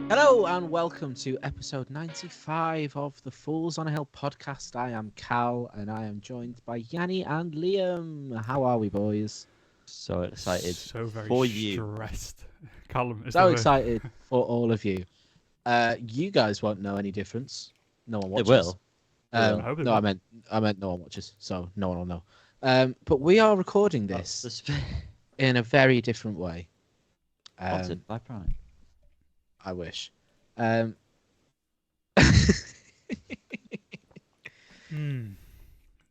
Hello and welcome to episode 95 of the Fools on a Hill podcast. I am Cal and I am joined by Yanni and Liam. How are we, boys? So excited So very for you. stressed. Callum is So excited for all of you. You guys won't know any difference. No one watches. It will. I hope it No, will. I meant no one watches, so no one will know. But we are recording this in a very different way. Sponsored by Prime. I wish.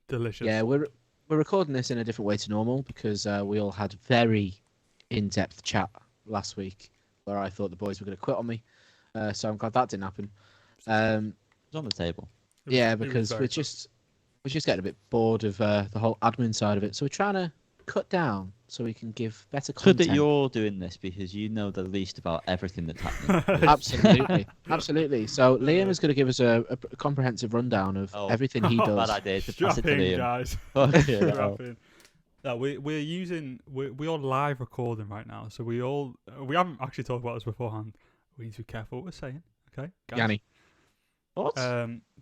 Delicious. Yeah, we're recording this in a different way to normal because we all had very in-depth chat last week where I thought the boys were going to quit on me. So I'm glad that didn't happen. It's on the table. Yeah, because we're just getting a bit bored of the whole admin side of it. So we're trying to cut down so we can give better Good content. that you're doing this because you know the least about everything that's happening. Absolutely. So Liam is going to give us a comprehensive rundown of everything he does. Bad idea to Strap pass it to in, Liam. guys. Okay, Strap in. No, we're all live recording right now, so we haven't actually talked about this beforehand. We need to be careful what we're saying, okay? Guys? Yanni. What?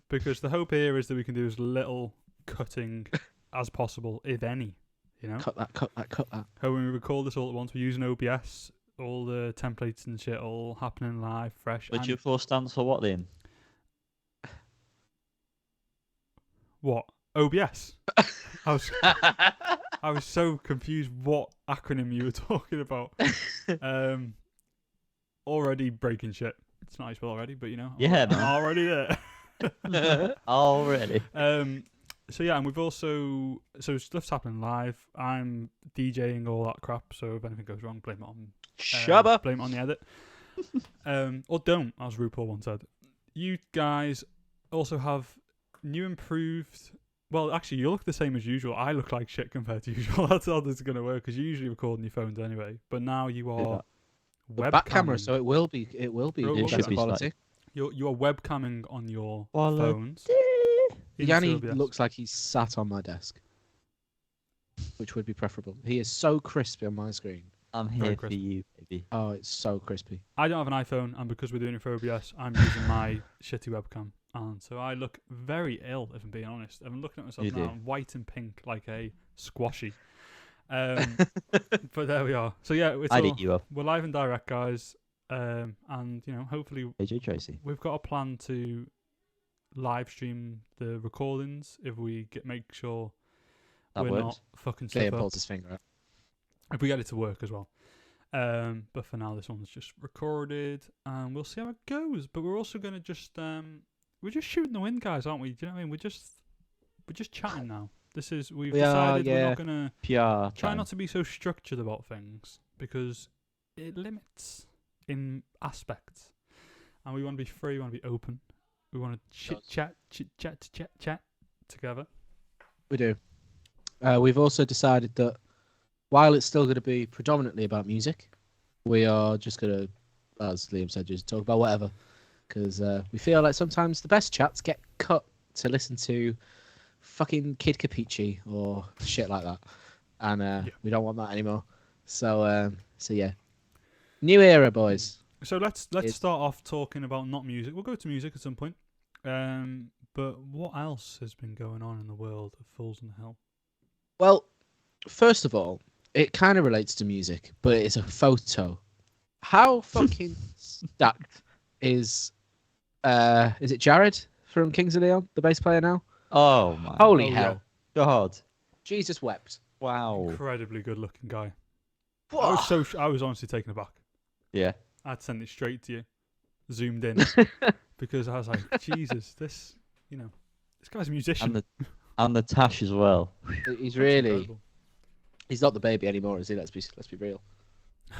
Because the hope here is that we can do as little cutting as possible, if any. You know, Cut that. how when we record this all at once, we're using OBS, all the templates and shit, all happening live, fresh. Which of four stands for what, Liam? What? OBS? I was so confused what acronym you were talking about. Already breaking shit. It's not how you spell already, but you know. Yeah, I'm man. already there. Already. So yeah, and we've also stuff's happening live. I'm DJing all that crap, so if anything goes wrong, blame it on Shabba. blame it on the edit. Or don't, as RuPaul once said. You guys also have new improved. Well, actually, you look the same as usual. I look like shit compared to usual. That's how this is going to work because you usually record on your phones anyway. But now you are Back camera, so it will be It better should quality. you are webcamming on your Quality. phones. into Yanni OBS. looks like he's sat on my desk, which would be preferable. He is so crispy on my screen. I'm Very here for crispy. you, baby. Oh, it's so crispy. I don't have an iPhone, and because we're doing it for OBS, I'm using my shitty webcam. And so I look very ill, if I'm being honest. I'm looking at myself You now, do. I'm white and pink like a squashy. But there we are. So yeah, I'd eat you up. we're live and direct, guys. And you know, hopefully AJ Tracy. we've got a plan to live stream the recordings if we make sure That we're works. not fucking Liam stuff up. pulls his finger out. If we get it to work as well. But for now, this one's just recorded, and we'll see how it goes. But we're also gonna just we're just shooting the wind, guys, aren't we? Do you know what I mean? We're just chatting now. We've decided we're not gonna PR. try not to be so structured about things because it limits in aspects, and we want to be free. We want to be open. We want to chat together. We do. We've also decided that while it's still going to be predominantly about music, we are just going to, as Liam said, just talk about whatever. Because we feel like sometimes the best chats get cut to listen to fucking Kid Capici or shit like that. And we don't want that anymore. So yeah. New era, boys. So let's start off talking about not music. We'll go to music at some point. But what else has been going on in the world of Fools on the Hill? Well, first of all, it kind of relates to music, but it's a photo. How fucking stacked is it Jared from Kings of Leon, the bass player now? Oh my. Holy Oh, hell. God. Jesus wept. Wow. Incredibly good-looking guy. Whoa. I was honestly taken aback. Yeah. I'd send it straight to you, zoomed in, because I was like, Jesus, this guy's a musician. And the tash as well. He's That's really incredible. he's not the baby anymore, is he? Let's be real.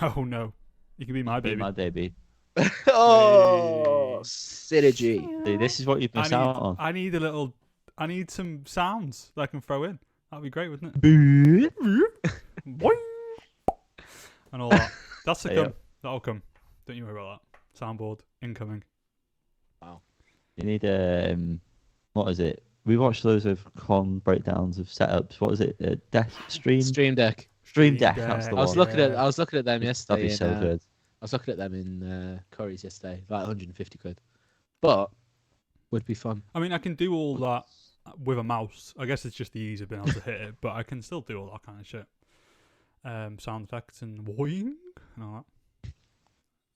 Oh no, you can be my Be baby. my baby. Oh, synergy. See, this is what you've missed out on. I need some sounds that I can throw in. That'd be great, wouldn't it? Boing. And all that. That's to come. Yeah. That'll come. Don't you worry about that. Soundboard incoming. You need what is it? We watched loads of con breakdowns of setups. What is it? Stream Stream Deck. Deck. That's the I was one. looking at them That'd yesterday. be so and, good. I was looking at them in Curry's yesterday, like 150 quid. But would be fun. I mean, I can do all that with a mouse. I guess it's just the ease of being able to hit it, but I can still do all that kind of shit. Sound effects and boing and all that.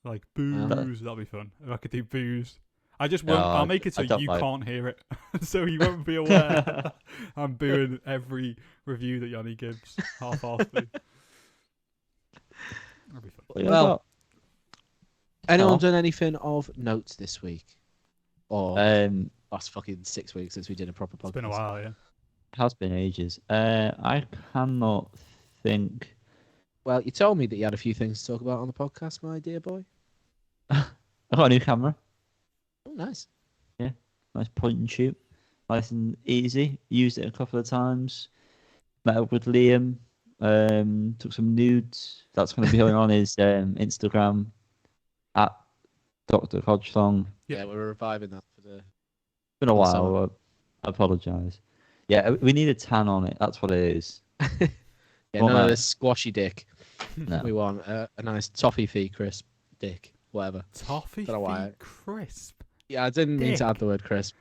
Like booze, that'd be fun. If I could do booze. I just won't. I'll make it so you can't hear it, so you won't be aware. I'm booing every review that Yanni gives half-heartedly. That'd be fun. Well, anyone done anything of note this week? Or last fucking 6 weeks since we did a proper podcast? It's been a while, yeah. Has been ages. I cannot think. Well, you told me that you had a few things to talk about on the podcast, my dear boy. I got a new camera. Oh, nice. Yeah, nice point and shoot. Nice and easy. Used it a couple of times. Met up with Liam. Took some nudes. That's going to be going on his Instagram at Dr. Hodgthong. Yeah, we're reviving that for the. Been a while. I apologise. Yeah, we need a tan on it. That's what it is. Yeah, none of this squashy dick. No. We want a nice toffee fee crisp dick, whatever. Toffee Don't know why. fee crisp. Yeah, I didn't mean to add the word crisp.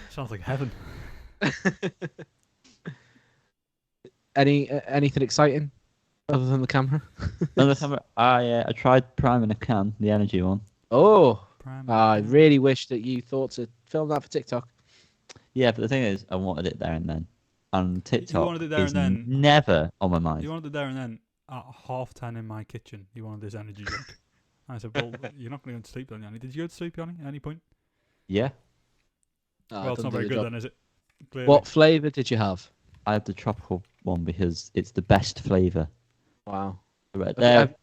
Sounds like heaven. Anything exciting other than the camera? Another camera. I tried priming a can, the energy one. Oh, Primal. I really wish that you thought to film that for TikTok. Yeah, but the thing is, I wanted it there and then. And TikTok wanted it there is and then? never on my mind. You wanted it there and then at 10:30 in my kitchen. You wanted this energy drink. I said, well, you're not going to go to sleep then, Yanni. Did you go to sleep, Yanni, at any point? Yeah. Well, it's not very good then, is it? Clearly. What flavour did you have? I have the tropical one because it's the best flavour. Wow. Right there.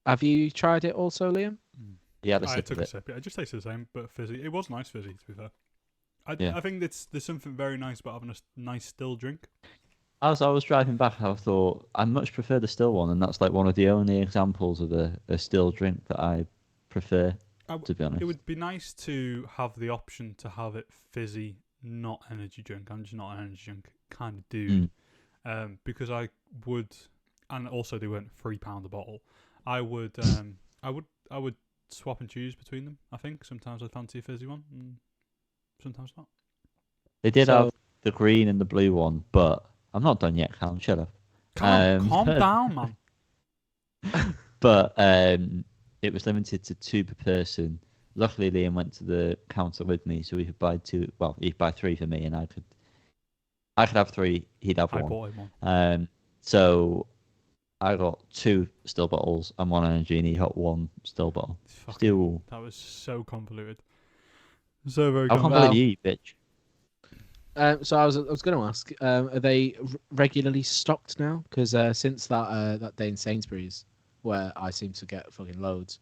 Have you tried it also, Liam? Yeah, I took a sip. It just tasted the same, but fizzy. It was nice fizzy, to be fair. I think there's something very nice about having a nice still drink. As I was driving back, I thought I much prefer the still one, and that's like one of the only examples of a still drink that I prefer, to be honest. It would be nice to have the option to have it fizzy, not energy drink. I'm just not an energy drink kind of dude. Because I would, and also they weren't £3 a bottle. I would swap and choose between them. I think sometimes I'd fancy a fizzy one, and sometimes not. They did have the green and the blue one, but I'm not done yet, Callum. Shut up. Calm down, man. But it was limited to 2 per person. Luckily, Liam went to the counter with me, so we could buy 2. Well, he'd buy 3 for me, and I could have 3. He'd have 1. I bought him one. So I got 2 still bottles and 1 energy, and he got 1 still bottle. Still. That was so convoluted. So very How convoluted. convoluted you, bitch? So I was going to ask, are they regularly stocked now? Because since that day in Sainsbury's, where I seem to get fucking loads,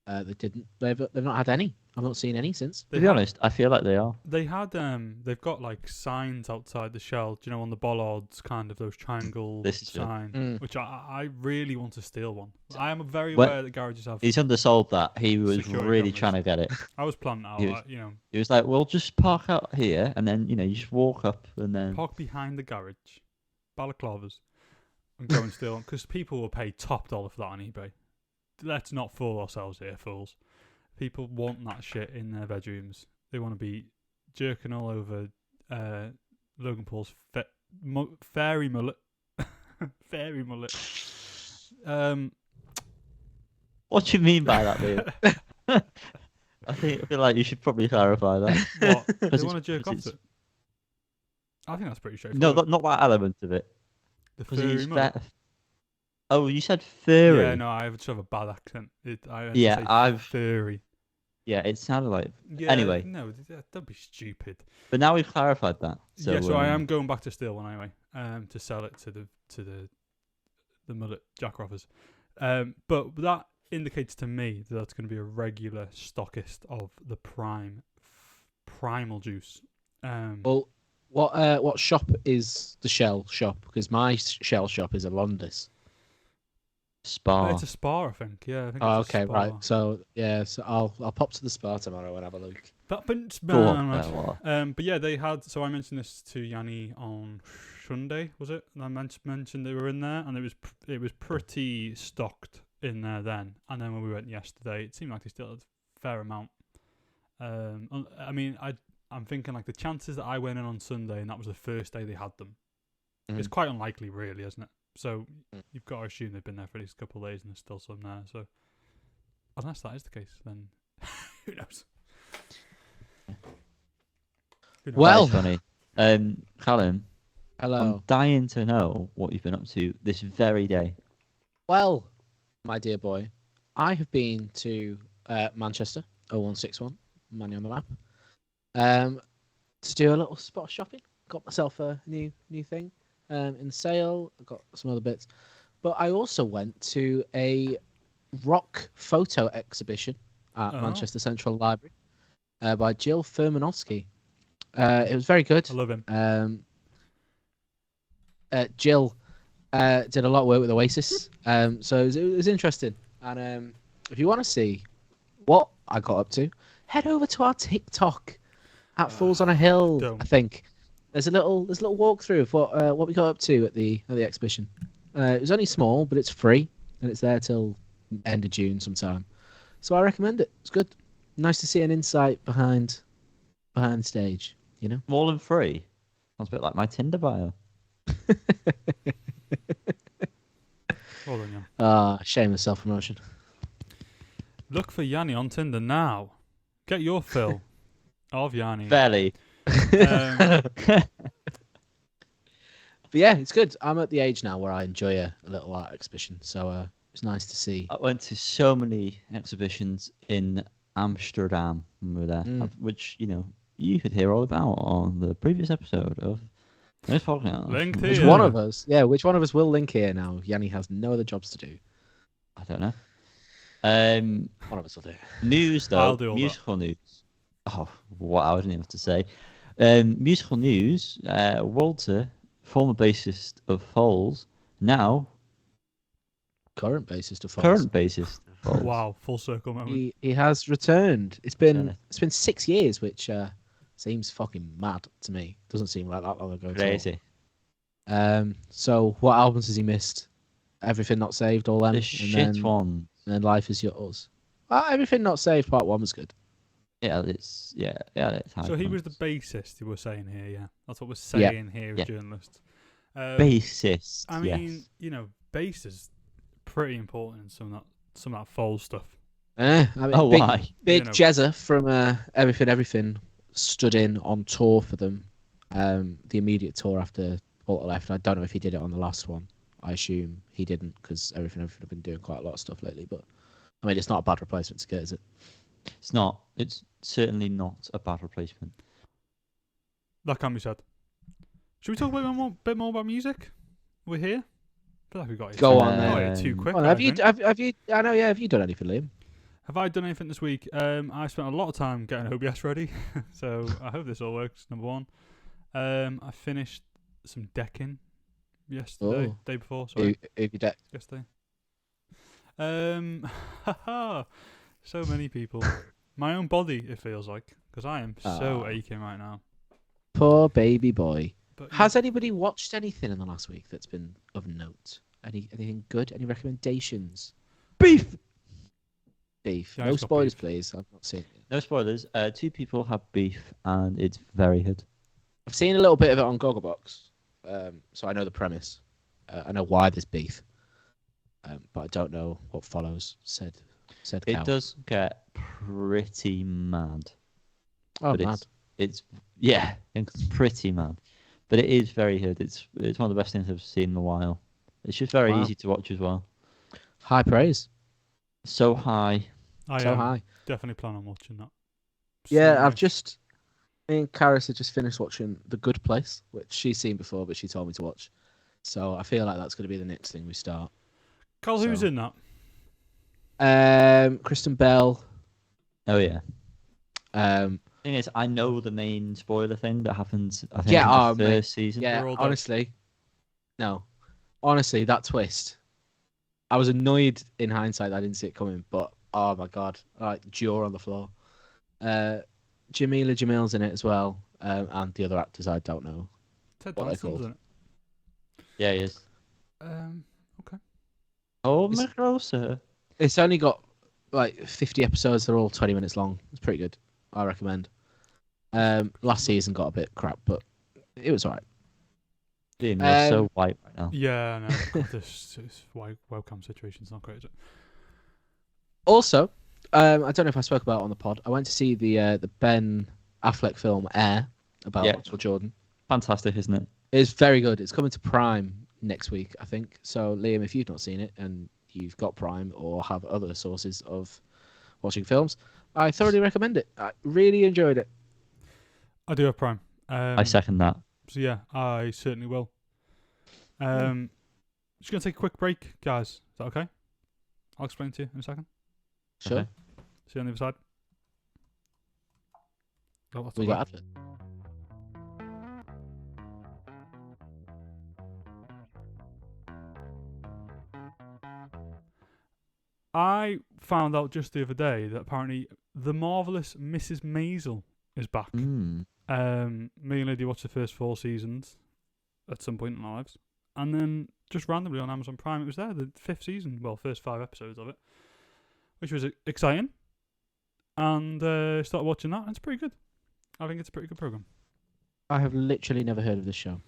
they've not had any. I've not seen any since. To be honest, I feel like they are. They had they've got like signs outside the shell, do you know, on the bollards, kind of those triangle signs, which I really want to steal one. I am very aware that garages have. He's undersold that. He was really trying to get it. I was planning out, He was like, "Well, just park out here, and then you just walk up, and then park behind the garage, balaclavas, and go and steal them because people will pay top dollar for that on eBay. Let's not fool ourselves here, fools. People want that shit in their bedrooms. They want to be jerking all over Logan Paul's fairy mullet. Fairy mullet. What do you mean by that, Liam? I feel like you should probably clarify that. What? They want to jerk off it? I think that's pretty straightforward. No, not that element of it. The fairy mullet. Oh, you said furry. Yeah, no, I have a bad accent. I've furry. Yeah, it sounded like. Yeah, anyway, no, don't be stupid. But now we've clarified that. So, so I am going back to steal one anyway, to sell it to the mullet jackraffers. But that indicates to me that that's going to be a regular stockist of the primal juice. Well, what shop is the Shell shop? Because my Shell shop is a Londis. Spa. It's a spa, I think. Yeah. I think Oh, it's a okay, spa. right. So yeah, so I'll pop to the spa tomorrow and have a look. But Go on, but yeah, they had. So I mentioned this to Yanni on Sunday, was it? And I mentioned they were in there, and it was pretty stocked in there then. And then when we went yesterday, it seemed like they still had a fair amount. I mean, I'm thinking like the chances that I went in on Sunday and that was the first day they had them, it's quite unlikely, really, isn't it? So you've got to assume they've been there for at least a couple of days and there's still some there. So unless that is the case, then who knows? Well, funny. Hallan, hello. I'm dying to know what you've been up to this very day. Well, my dear boy, I have been to Manchester 0161, money on the map, to do a little spot of shopping. Got myself a new thing in sale. I got some other bits, but I also went to a rock photo exhibition at Manchester Central Library by Jill Furmanovsky. It was very good. I love him. Jill did a lot of work with Oasis, so it was interesting. And if you want to see what I got up to, head over to our TikTok at Foals on a Hill. Don't. I think there's a little walkthrough of what we got up to at the exhibition. It was only small, but it's free and it's there till end of June sometime. So I recommend it. It's good. Nice to see an insight behind the stage. You know, More than free. Sounds a bit like my Tinder bio. Well done, Jan. Shameless self-promotion. Look for Yanni on Tinder now. Get your fill of Yanni. Fairly. But yeah, it's good. I'm at the age now where I enjoy a little art exhibition, so it's nice to see. I went to so many exhibitions in Amsterdam when we were there, which, you could hear all about on the previous episode of this podcast. Linked Which here. one of us? Yeah, which one of us will link here now? Yanni has no other jobs to do. I don't know. One of us will do. I'll News, though. do all Musical news. Oh, what I wouldn't even have to say. Musical news. Walter, former bassist of Foals, now Current bassist of Foals. current bassist of Foals. Wow, full circle moment. He has returned. It's been 6 years, which seems fucking mad to me. Doesn't seem like that long ago. at all. Crazy. So what albums has he missed? Everything Not Saved, all them. The and shit then, one. And then Life Is Yours. Everything Not Saved, part 1 was good. Yeah, it's high So he was points. the bassist, you were saying here, yeah? That's what we're saying here as Yeah. journalists. bassist. I yes. mean, bass is pretty important in some of that Foals stuff. I mean, Why? Big You know. Jezza from Everything stood in on tour for them. The immediate tour after Walter left. I don't know if he did it on the last one. I assume he didn't because Everything have been doing quite a lot of stuff lately. But I mean, it's not a bad replacement to get, is it? It's not. It's certainly not a bad replacement. That can be said. Should we talk a bit more about music? We're here. I feel like we got it. Go on, got then. it too quick. Well, I have you? think. Have you? I know. Yeah. Have you done anything, Liam? Have I done anything this week? I spent a lot of time getting OBS ready, so I hope this all works. Number one, I finished some decking yesterday, day before. Sorry, Who you deck? yesterday. So many people. My own body, it feels like, because I am so aching right now. Poor baby boy. But Has anybody watched anything in the last week that's been of note? Anything good? Any recommendations? Beef. Beef. Yeah, No it's got spoilers, beef. please. I've not seen it. No spoilers. 2 people have beef, and it's very good. I've seen a little bit of it on Gogglebox, so I know the premise. I know why there's beef, but I don't know what follows. Said It cow. does get pretty mad. Oh, but mad. it's pretty mad. But it is very good. It's one of the best things I've seen in a while. It's just very Wow. easy to watch as well. High praise. So high. I High. definitely plan on watching that. Yeah, So I've just. Me and Karis had just finished watching The Good Place, which she's seen before, but she told me to watch. So I feel like that's going to be the next thing we start. Carl, who's so- in that? Kristen Bell. Oh yeah. Um, Thing is, I know the main spoiler thing that happens. I think Yeah, in the mate. first season. yeah, We're all dead. honestly, that twist. I was annoyed in hindsight that I didn't see it coming, but oh my god, like jaw on the floor. Jamila Jamil's in it as well, and the other actors I don't know. Ted What are they Danson's called? in it. Yeah, he is. Okay. Oh, my closer. It's only got like 50 episodes. They're all 20 minutes long. It's pretty good. I recommend. Last season got a bit crap, but it was alright. Liam, you're so white right now. Yeah, no. God, this webcam situation's not great, is it? Also, I don't know if I spoke about it on the pod. I went to see the Ben Affleck film Air about Michael Jordan. Fantastic, isn't it? It's very good. It's coming to Prime next week, I think. So, Liam, if you've not seen it and you've got Prime or have other sources of watching films, I thoroughly recommend it. I really enjoyed it. I do have Prime. I second that. So yeah, I certainly will. Just gonna take a quick break, guys. Is that okay? I'll explain to you in a second. Sure. Okay. See you on the other side. Oh, that's We all got right. advert. I found out just the other day that apparently the marvelous Mrs. Maisel is back. Mm. Me and Lydia watched the first 4 seasons at some point in our lives, and then just randomly on Amazon Prime it was there, the 5th season, well, first 5 episodes of it, which was exciting, and started watching that, and it's pretty good. I think it's a pretty good program. I have literally never heard of this show.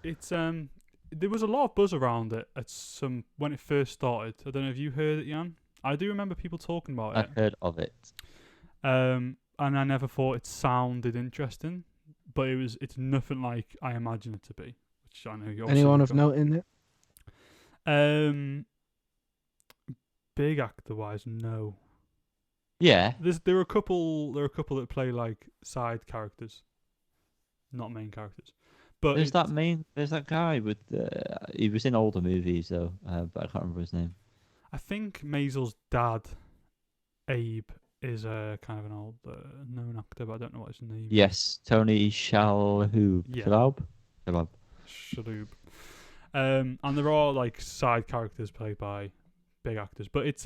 It's there was a lot of buzz around it when it first started. I don't know if you heard it, Jan. I do remember people talking about it. I've heard of it. And I never thought it sounded interesting, but it's nothing like I imagined it to be. Which I know you. Anyone of note in it? Big actor wise, no. Yeah. There are a couple that play like side characters, not main characters. But There's that guy with he was in older movies though, but I can't remember his name. I think Maisel's dad, Abe, is a kind of an old known actor, but I don't know what his name is. Yes, Tony Shalhoub. Yeah. Shalhoub. Shalhoub. And there are like side characters played by big actors, but it's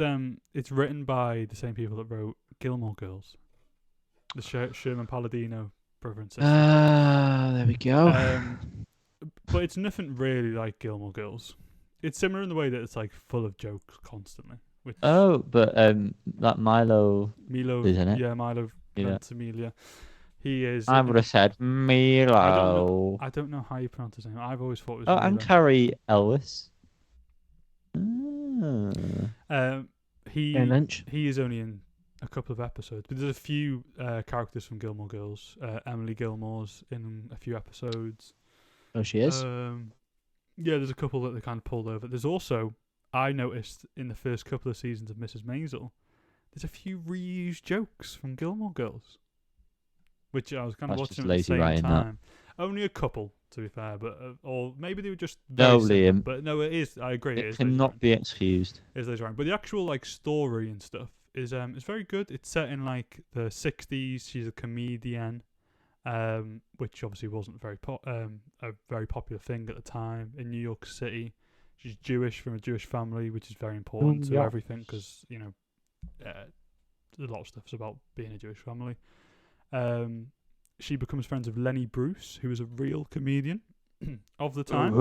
written by the same people that wrote Gilmore Girls, the Sherman Palladino brother and sister. There we go. But it's nothing really like Gilmore Girls. It's similar in the way that it's like full of jokes constantly. But that Milo is in it. Yeah, Milo Ventimiglia. He is. I would have said Milo. I don't know how you pronounce his name. I've always thought it was. Oh, Milo. and Carrie Ellis. He is only in a couple of episodes, but there's a few characters from Gilmore Girls. Emily Gilmore's in a few episodes. Oh, she is? Yeah, there's a couple that they kind of pulled over. There's also, I noticed in the first couple of seasons of Mrs. Maisel, there's a few reused jokes from Gilmore Girls, which I was kind of watching at the same time. Only a couple, to be fair, but or maybe they were just Liam. But no, it is. I agree. It cannot be excused. Is those right? But the actual like story and stuff is very good. It's set in like the 60s. She's a comedian, which obviously wasn't a very popular thing at the time in New York City. She's Jewish, from a Jewish family, which is very important to everything because a lot of stuff's about being a Jewish family. She becomes friends with Lenny Bruce, who was a real comedian of the time,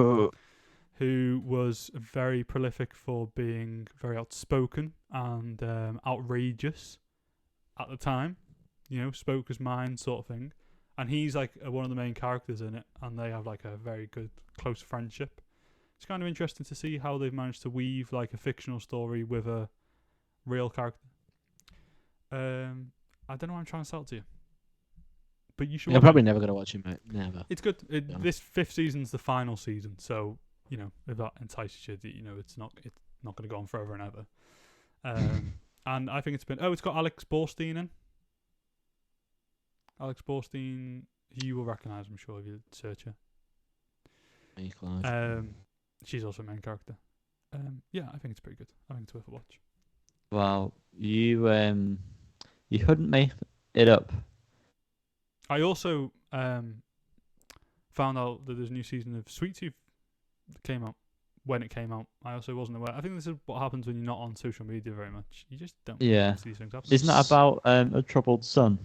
who was very prolific for being very outspoken and outrageous at the time. Spoke his mind sort of thing. And he's like one of the main characters in it, and they have like a very good close friendship. It's kind of interesting to see how they've managed to weave like a fictional story with a real character. I don't know what I'm trying to sell to you. But you should. You're probably never going to watch it, mate. Never. It's good. This 5th season's the final season, so if that entices you, it's not going to go on forever and ever. And I think it's got Alex Borstein in. Alex Borstein, you will recognise, I'm sure, if you search her. She's also a main character. Yeah, I think it's pretty good. I think it's worth a watch. Wow, you couldn't make it up. I also found out that there's a new season of Sweet Tooth that came out when it came out. I also wasn't aware. I think this is what happens when you're not on social media very much. You just don't see these things happen. Isn't that about a troubled son?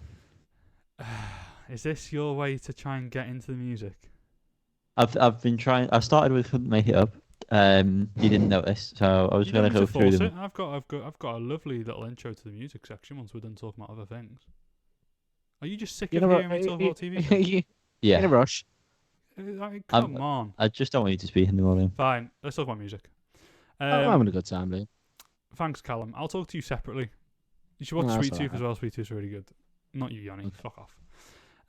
Is this your way to try and get into the music? I've been trying. I started with Couldn't Make It Up. You didn't notice, so I was You going don't to need go to through force them. it. I've got a lovely little intro to the music section once we're done talking about other things. Are you just sick of hearing me talk about TV shows? In a Yeah, rush. Like, come on. I just don't want you to speak in the volume. Fine. Let's talk about music. I'm having a good time, Lee. Thanks, Callum. I'll talk to you separately. You should watch No, that's Sweet Tooth alright. as well. Sweet Tooth's really good. Not you, Yanni. Okay. Fuck off.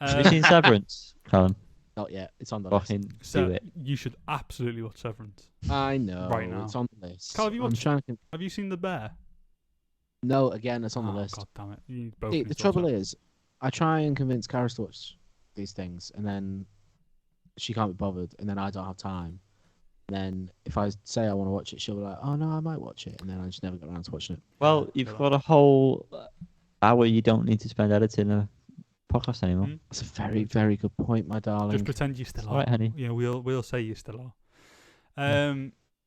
Have you seen Severance, Callum? Not yet. It's on the list. Fucking So do it. you should absolutely watch Severance. I know. Right now. It's on the list. Carl, have you I'm watched- trying to... Have you seen The Bear? No, again, it's on the list. God damn it! You both See, need the to watch trouble it. is, I try and convince Karis to watch these things, and then she can't be bothered, and then I don't have time. Then if I say I want to watch it, she'll be like, "Oh no, I might watch it," and then I just never get around to watching it. Well, you've got a whole hour you don't need to spend editing a podcast anymore. Mm. That's a very, very good point, my darling. Just pretend you still It's are. all right, honey. You know, we'll say you still are.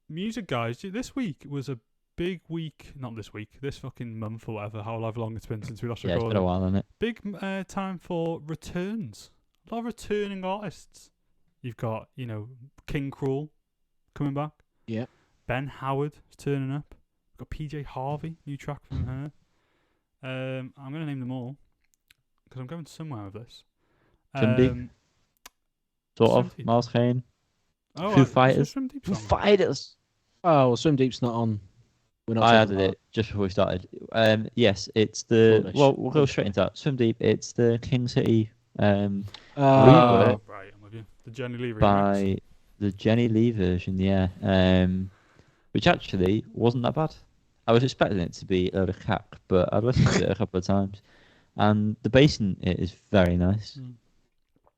Music, guys. This week was a big week. Not this week. This fucking month or whatever. However long it's been since we last Yeah, it's recorded. been a while, hasn't it? Big time for returns. A lot of returning artists. You've got, King Krule coming back. Yeah. Ben Howard is turning up. We've got PJ Harvey, new track from her. I'm going to name them all because I'm going somewhere with this. Swim Deep. Sort Swim of. Deep. Miles Kane. Oh, Foo is Fighters. there a Swim Deep Foo song? Fighters. Oh, well, Swim Deep's not on. We're not. I talking added about it just before we started. Yes, it's the. Foolish. Well, we'll go straight into that. Swim Deep. It's the King City Oh, Rework. Right, I'm with you. The Jennylee remix. by the Jennylee version, yeah. Which actually wasn't that bad. I was expecting it to be a load of cack, but I've listened to it a couple of times, and the bass in it is very nice.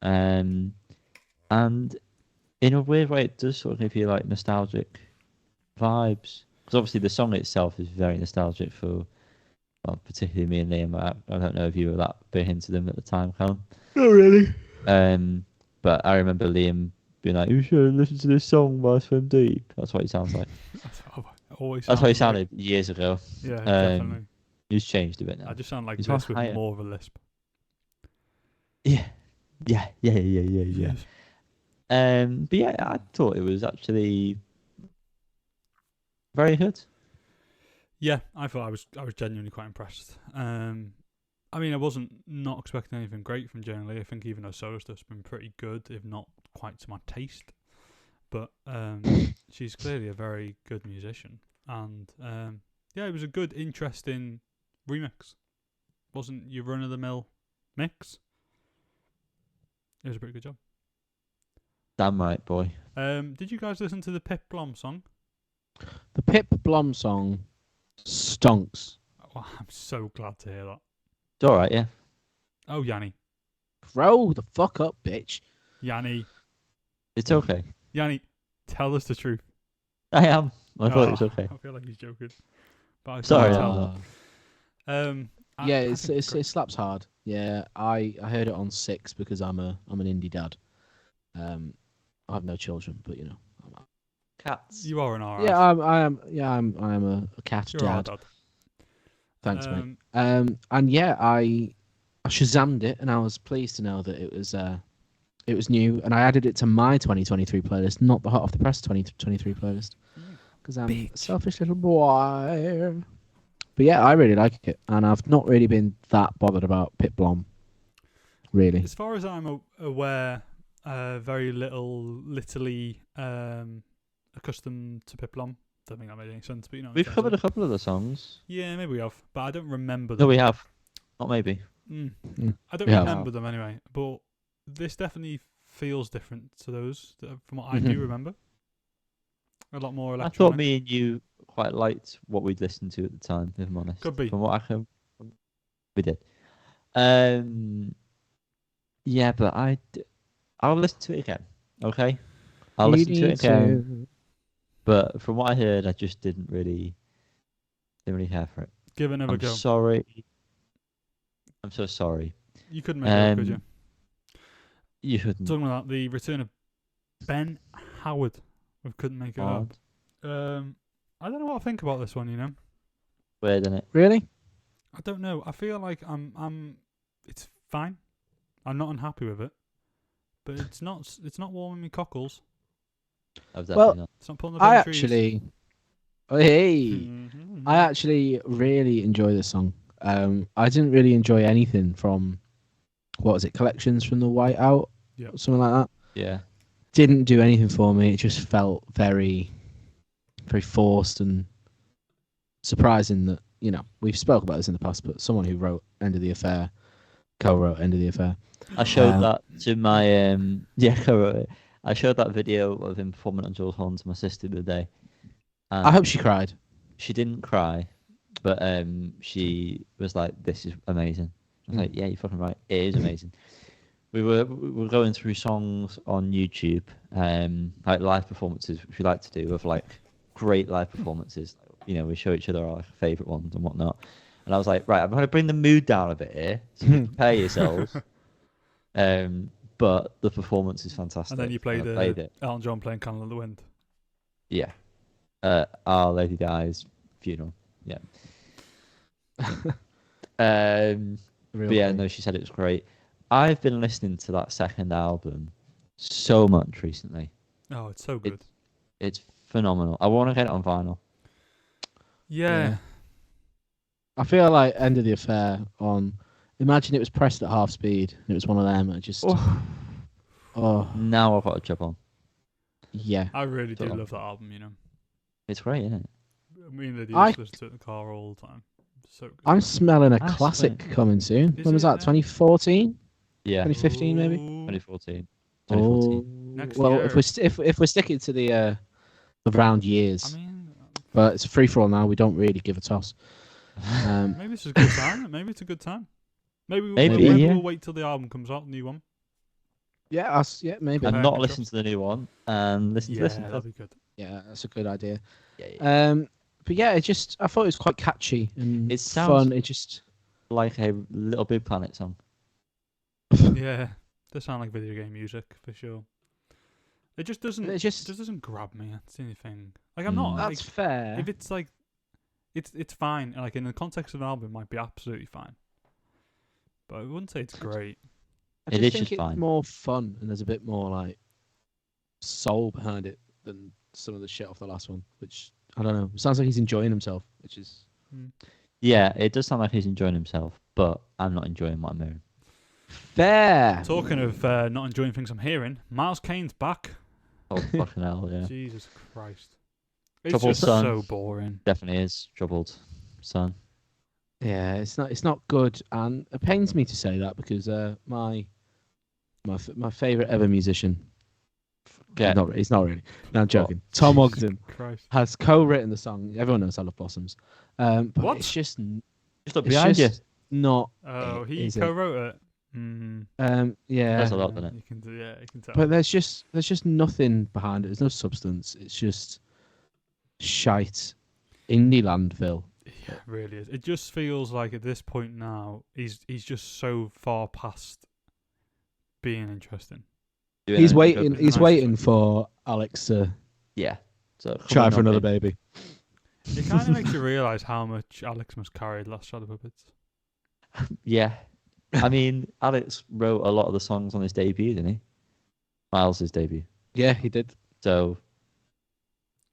And in a weird way, it does sort of give you like nostalgic vibes. Because obviously the song itself is very nostalgic for, well, particularly me and Liam. I don't know if you were that big into them at the time, Callum. Not really. But I remember Liam being like, "You should listen to this song by Swim Deep." That's what he sounds like. That's how he sounded years ago. Yeah, definitely. He's changed a bit now. I just sound like He's this more with higher. more of a lisp. Yeah. But yeah, I thought it was actually very good. Yeah, I thought I was genuinely quite impressed. I mean, I wasn't not expecting anything great from Jennylee. I think even her solo stuff's been pretty good, if not quite to my taste. But she's clearly a very good musician, and yeah, it was a good, interesting remix. Wasn't your run of the mill mix. It was a pretty good job. Damn right, boy. Did you guys listen to the Pip Blom song? The Pip Blom song stonks. Oh, I'm so glad to hear that. It's all right, yeah. Oh, Yanni. Grow the fuck up, bitch. Yanni. It's okay. Yanni, tell us the truth. I am. I thought it was Oh, okay. I feel like he's joking. But I Sorry, can't I'm tell. not. Yeah, I think it slaps hard. Yeah, I heard it on 6 because I'm an indie dad. I have no children, but Cats. you are an RF. yeah, I am a cat You're our dad. dad. Thanks, mate. And yeah, I Shazammed it, and I was pleased to know that it was new, and I added it to my 2023 playlist, not the Hot Off the Press 2023 playlist, because I'm a selfish little boy. But yeah, I really like it, and I've not really been that bothered about Pip Blom, really. As far as I'm aware, very literally accustomed to Pip Blom. Don't think that made any sense, but We've covered a couple of the songs. Yeah, maybe we have, but I don't remember them. No, we have. Not maybe. I don't Yeah. remember them anyway, but this definitely feels different to those from what I do remember. A lot more I electronic. thought me and you quite liked what we'd listened to at the time, if I'm honest. Could be. From what I can... We did. Yeah, but I'll listen to it again, okay? I'll listen to it again. But from what I heard, I just didn't really care for it. Give it another I'm go. sorry. I'm so sorry. You couldn't make it up, could you? You shouldn't. Talking about the return of Ben Howard. We couldn't make it up. I don't know what I think about this one, Weird, isn't it? Really? I don't know. I feel like it's fine. I'm not unhappy with it. but it's not. It's not warming me cockles. I was definitely not. It's not pulling the I bone trees. actually, hey, Mhm. I actually really enjoy this song. I didn't really enjoy anything from what was it, Collections from the Wye Oak, Yep. something like that. Yeah. Didn't do anything for me. It just felt very, very forced and surprising that we've spoke about this in the past, but someone who wrote End of the Affair, co-wrote End of the Affair. I showed that to my co-wrote it. I showed that video of him performing on Jules Horn to my sister the other day. I hope she cried. She didn't cry, but she was like, "This is amazing." I was like, "Yeah, you're fucking right. It is amazing." We were going through songs on YouTube, like live performances, which we like to do, of like great live performances. We show each other our favourite ones and whatnot. And I was like, right, I'm going to bring the mood down a bit here, so you can prepare yourselves. But the performance is fantastic. And then you played it. Elton John playing "Candle in the Wind." Yeah. Our Lady Di's funeral. Yeah. But yeah, no, she said it was great. I've been listening to that second album so much recently. Oh, it's so good. It's phenomenal. I want to get it on vinyl. Yeah. I feel like End of the Affair on. Imagine it was pressed at half speed and it was one of them. I just. Oh. Now I've got a job on. Yeah. I really do love that album, It's great, isn't it? I mean, they used to listen to it in the car all the time. So good. I'm smelling a I classic swear. coming soon. Is When was it that? now? 2014? Yeah. 2015 maybe? Ooh. 2014. Oh. 2014. Next Well, year. if we're sticking to the round years, I mean, but it's a free for all now. We don't really give a toss. maybe it's a good time. Maybe it's a good time. Maybe Maybe, we'll wait till the album comes out, the new one. Yeah, maybe. And Compare not and listen to the new one and listen to that'd be good. Yeah, that's a good idea. Yeah. But yeah, I thought it was quite catchy and It sounds- fun. It just Like a Little Big Planet song. Yeah, does sound like video game music for sure. It just doesn't. It It just- just doesn't grab me. That's the only thing. Like I'm not. that's Like, fair. if it's like, it's fine. Like in the context of an album, it might be absolutely fine. But I wouldn't say it's great. I It just is think just it's fine. more fun and there's a bit more like soul behind it than some of the shit off the last one, which I don't know. It sounds like he's enjoying himself, which is Yeah, it does sound like he's enjoying himself, but I'm not enjoying what I'm hearing. fair. Talking of not enjoying things I'm hearing, Miles Kane's back. Oh, fucking hell, yeah. Jesus Christ. It's Troubled just Son. so boring. Definitely is. Troubled son. Yeah, it's not good, and it pains me to say that because my favorite ever musician. Yeah. He's not really. No, I'm joking. Tom Ogden Christ. has co-written the song. Everyone knows I love Blossoms. But What? it's just Just up it's behind you. just not. Oh, he is it? co-wrote it. Yeah. There's a lot, doesn't it? You can tell. But there's just nothing behind it. There's no substance. It's just shite. Indie Landville. Yeah, it really is. It just feels like at this point now, he's just so far past being interesting. Doing He's anything waiting. good. He's Nice. waiting for Alex to Yeah. So try for another baby. It kind of makes you realise how much Alex must carry the last Shadow Puppets. Yeah. I mean, Alex wrote a lot of the songs on his debut, didn't he? Miles' debut. Yeah, he did. So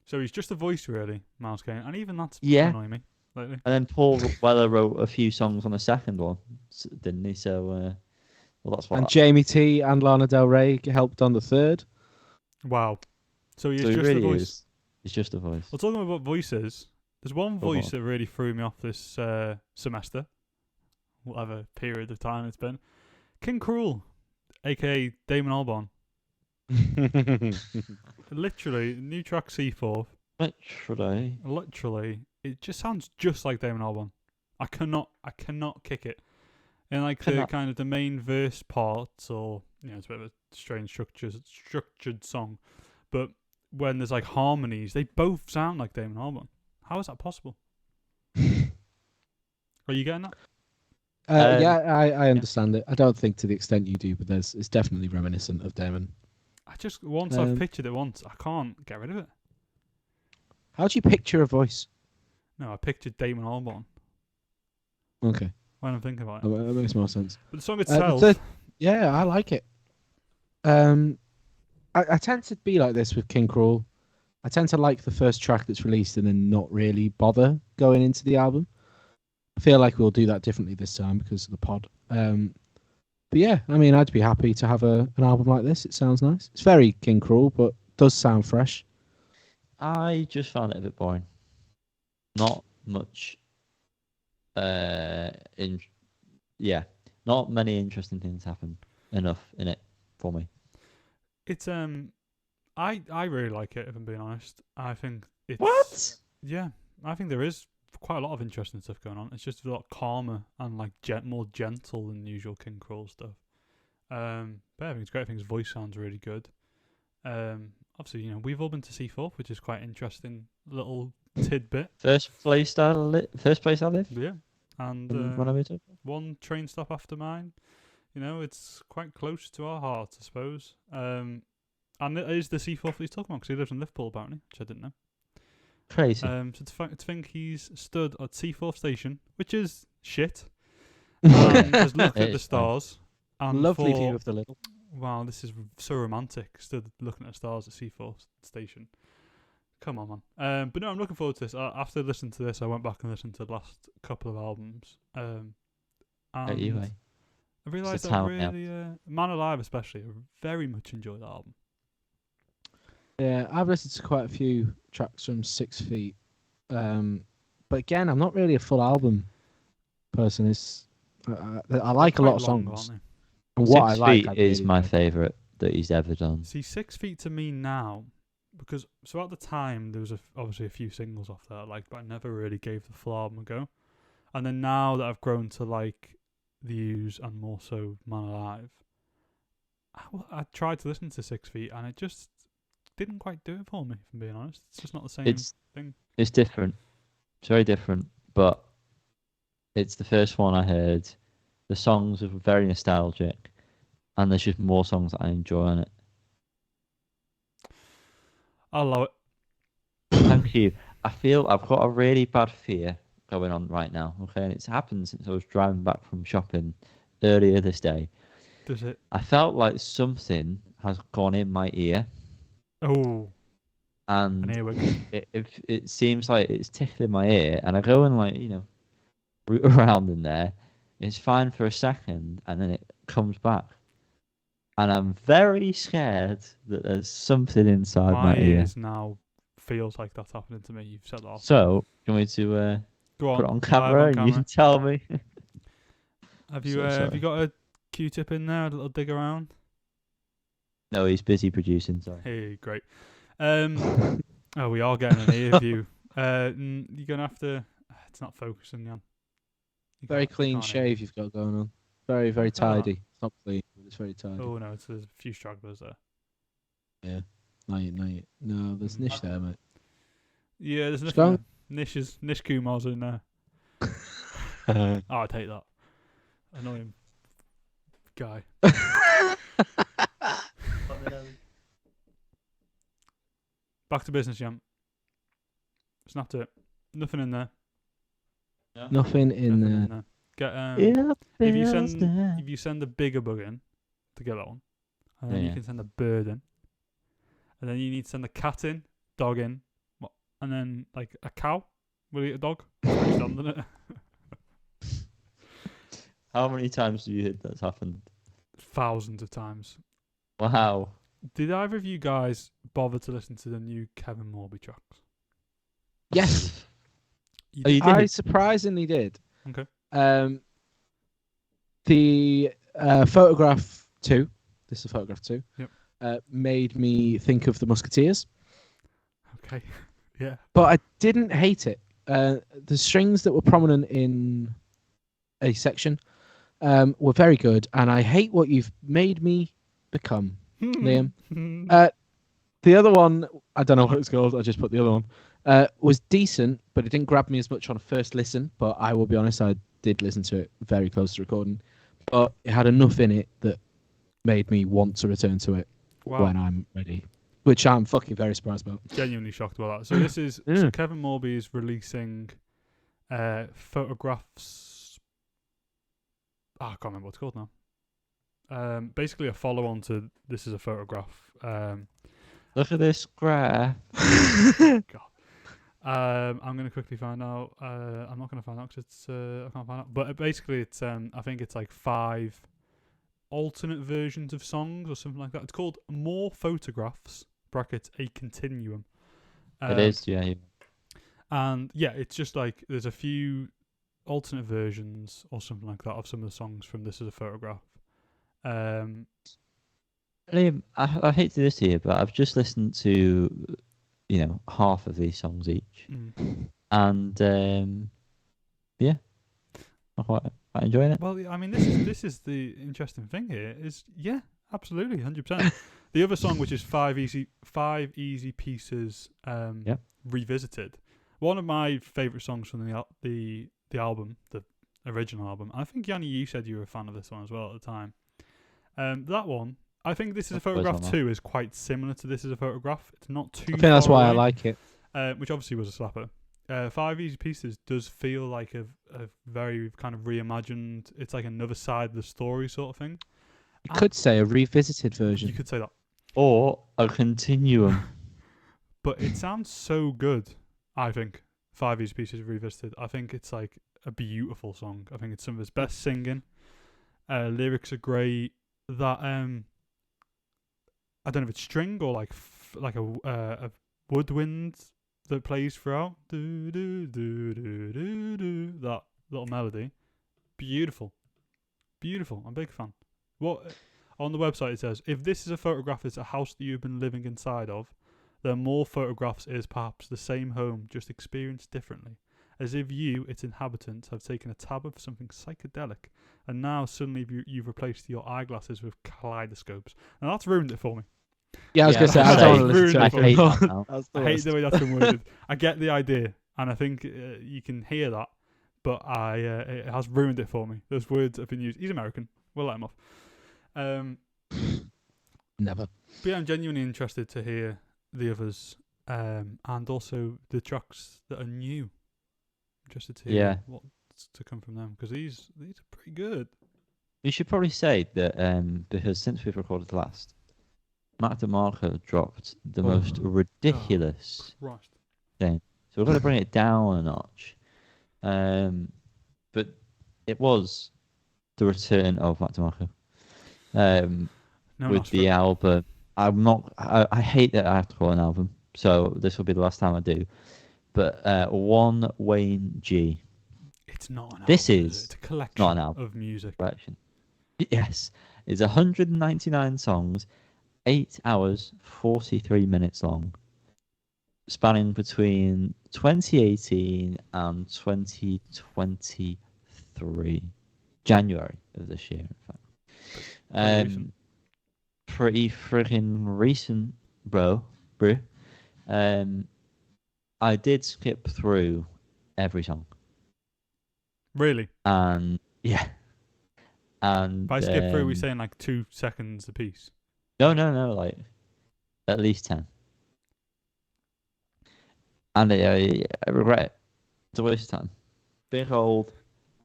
So he's just a voice, really, Miles Kane. And even that's Yeah. annoying me lately. and then Paul Weller wrote a few songs on the second one, didn't he? So well, that's what. And Jamie T and Lana Del Rey helped on the third. Wow. So he's so he just really a voice. is. He's just a voice. Well, talking about voices, there's one Go on. voice that really threw me off this semester, whatever period of time it's been. King Krule, aka Damon Albarn. Literally, new track C4. Literally, it just sounds just like Damon Albarn. I cannot kick it. And like the Cannot. kind of the main verse parts, or it's a bit of a strange structured song, but when there's like harmonies, they both sound like Damon Albarn. How is that possible? Are you getting that? Yeah, I understand it. I don't think to the extent you do, but it's definitely reminiscent of Damon. I just I've pictured it once, I can't get rid of it. How do you picture a voice? No, I pictured Damon Albarn Okay, when I'm thinking about that it. makes more sense. But the song The itself, third- yeah, I like it. I tend to be like this with King Krule. I tend to like the first track that's released and then not really bother going into the album. I feel like we'll do that differently this time because of the pod. But yeah, I mean, I'd be happy to have an album like this. It sounds nice. It's very King Krule, but does sound fresh. I just found it a bit boring. Not much. Not many interesting things happen enough in it for me. It's I really like it, if I'm being honest. I think it's What? Yeah, I think there is quite a lot of interesting stuff going on. It's just a lot calmer and like more gentle than usual King Krule stuff. But I think it's great. I think his voice sounds really good. Obviously, we've all been to C4, which is quite interesting little tidbit. First place I live. Yeah, and one train stop after mine. It's quite close to our heart, I suppose. And it is the C4 that he's talking about because he lives in Liverpool apparently, which I didn't know. Crazy. So to think he's stood at C4 station, which is shit, and has looked at the stars. And Lovely view of the Little. Wow, this is so romantic. Stood looking at the stars at C4 station. Come on, man. But no, I'm looking forward to this. After listening to this, I went back and listened to the last couple of albums. And I realised I really, Man Alive especially, I very much enjoyed that album. Yeah, I've listened to quite a few tracks from 6 Feet. But again, I'm not really a full album person. I like a lot of songs. And what I like 6 Feet is my favourite that he's ever done. See, 6 Feet to me now, because so at the time there was obviously a few singles off that I liked, but I never really gave the full album a go. And then now that I've grown to like the U's and more so Man Alive, I tried to listen to 6 Feet and it just didn't quite do it for me, if I'm being honest. It's just not the same thing. It's different. It's very different, but it's the first one I heard. The songs are very nostalgic, and there's just more songs that I enjoy on it. I love it. Thank you. I feel I've got a really bad fear going on right now, okay? And it's happened since I was driving back from shopping earlier this day. Does it? I felt like something has gone in my ear. Oh. And it seems like it's tickling my ear, and I go and root around in there. It's fine for a second, and then it comes back. And I'm very scared that there's something inside my ear. Now feels like that's happening to me. You've said that off. So, do you want me to put it on camera and you can tell me? Have you got a Q-tip in there, a little dig around? No, he's busy producing, sorry. Hey, great. We are getting an ear view. You're going to have to... It's not focusing, Jan. Very clean shave you've got going on. Very, very tidy. It's not clean, but it's very tidy. Oh, no, there's a few stragglers there. Yeah. No, there's Nish there, mate. Yeah, there's nothing. Nish Kumar's in there. I'll take that. Annoying guy. Back to business, Jan. Snapped it. Nothing in there. Yeah. Nothing in there. Get if you send a bigger bug in to get that one, and then you can send a bird in, and then you need to send a cat in, dog in, and then like a cow will eat a dog. Pretty standard, isn't it? How many times have you heard that's happened? Thousands of times. Wow. Did either of you guys bother to listen to the new Kevin Morby tracks? Yes. I surprisingly did. Okay. The Photograph 2, this is Photograph 2, made me think of the Musketeers. Okay, yeah. But I didn't hate it. The strings that were prominent in a section were very good, and I hate what you've made me become, Liam. The other one, I don't know what it's called, I just put the other one, was decent, but it didn't grab me as much on a first listen, but I will be honest, I did listen to it very close to recording, but it had enough in it that made me want to return to it when I'm ready, which I'm fucking very surprised about. Genuinely shocked about that. So this is so Kevin Morby is releasing photographs. I can't remember what it's called now. Basically a follow-on to This Is a Photograph. Look at this graph. God. I'm gonna quickly find out. I'm not gonna find out because it's I can't find out. But basically, it's I think it's like 5 alternate versions of songs or something like that. It's called More Photographs (brackets a continuum). It is, yeah. And yeah, it's just like there's a few alternate versions or something like that of some of the songs from This Is a Photograph. Liam, I hate to do this to you, but I've just listened to, half of these songs each, and yeah, I'm quite enjoying it. Well, I mean, this is the interesting thing here. Is yeah, absolutely, 100%. The other song, which is five easy pieces, revisited. One of my favorite songs from the album, the original album. I think Yanni, you said you were a fan of this one as well at the time. That one, I think This Is a Photograph 2 is quite similar to This Is a Photograph. It's not too. I think that's why I like it. Which obviously was a slapper. 5 Easy Pieces does feel like a very kind of reimagined. It's like another side of the story sort of thing. You could say a revisited version. You could say that. Or a continuum. But it sounds so good, I think. 5 Easy Pieces Revisited. I think it's like a beautiful song. I think it's some of his best singing. Lyrics are great. That I don't know if it's string or like a woodwind that plays throughout. Do, do, do, do, do, do. That little melody. Beautiful. Beautiful. I'm a big fan. What on the website it says, if This Is a Photograph is a house that you've been living inside of, then More Photographs is perhaps the same home, just experienced differently. As if you, its inhabitants, have taken a tab of something psychedelic, and now suddenly you've replaced your eyeglasses with kaleidoscopes. And that's ruined it for me. Yeah, I was going to say, I don't want to listen to I it. hate that now. I hate the way that's been worded. I get the idea, and I think you can hear that, but it has ruined it for me. Those words have been used. He's American. We'll let him off. Never. But yeah, I'm genuinely interested to hear the others, and also the tracks that are new. Interested to hear what's to come from them, because these are pretty good. We should probably say that because since we've recorded last, Mac DeMarco dropped the most ridiculous thing. So we're going to bring it down a notch. But it was the return of Mac DeMarco with the album. I hate that I have to call it an album, so this will be the last time I do. But One Wayne G. It's not an album. This is it's a collection not an album. Of music. Collection. Yes. It's 199 songs, 8 hours, 43 minutes long, spanning between 2018 and 2023. January of this year, in fact. Pretty freaking recent, bro. I did skip through every song. Really? And yeah. And by skip through, we're saying like 2 seconds a piece. No, like at least 10. And I regret it. It's a waste of time. Big old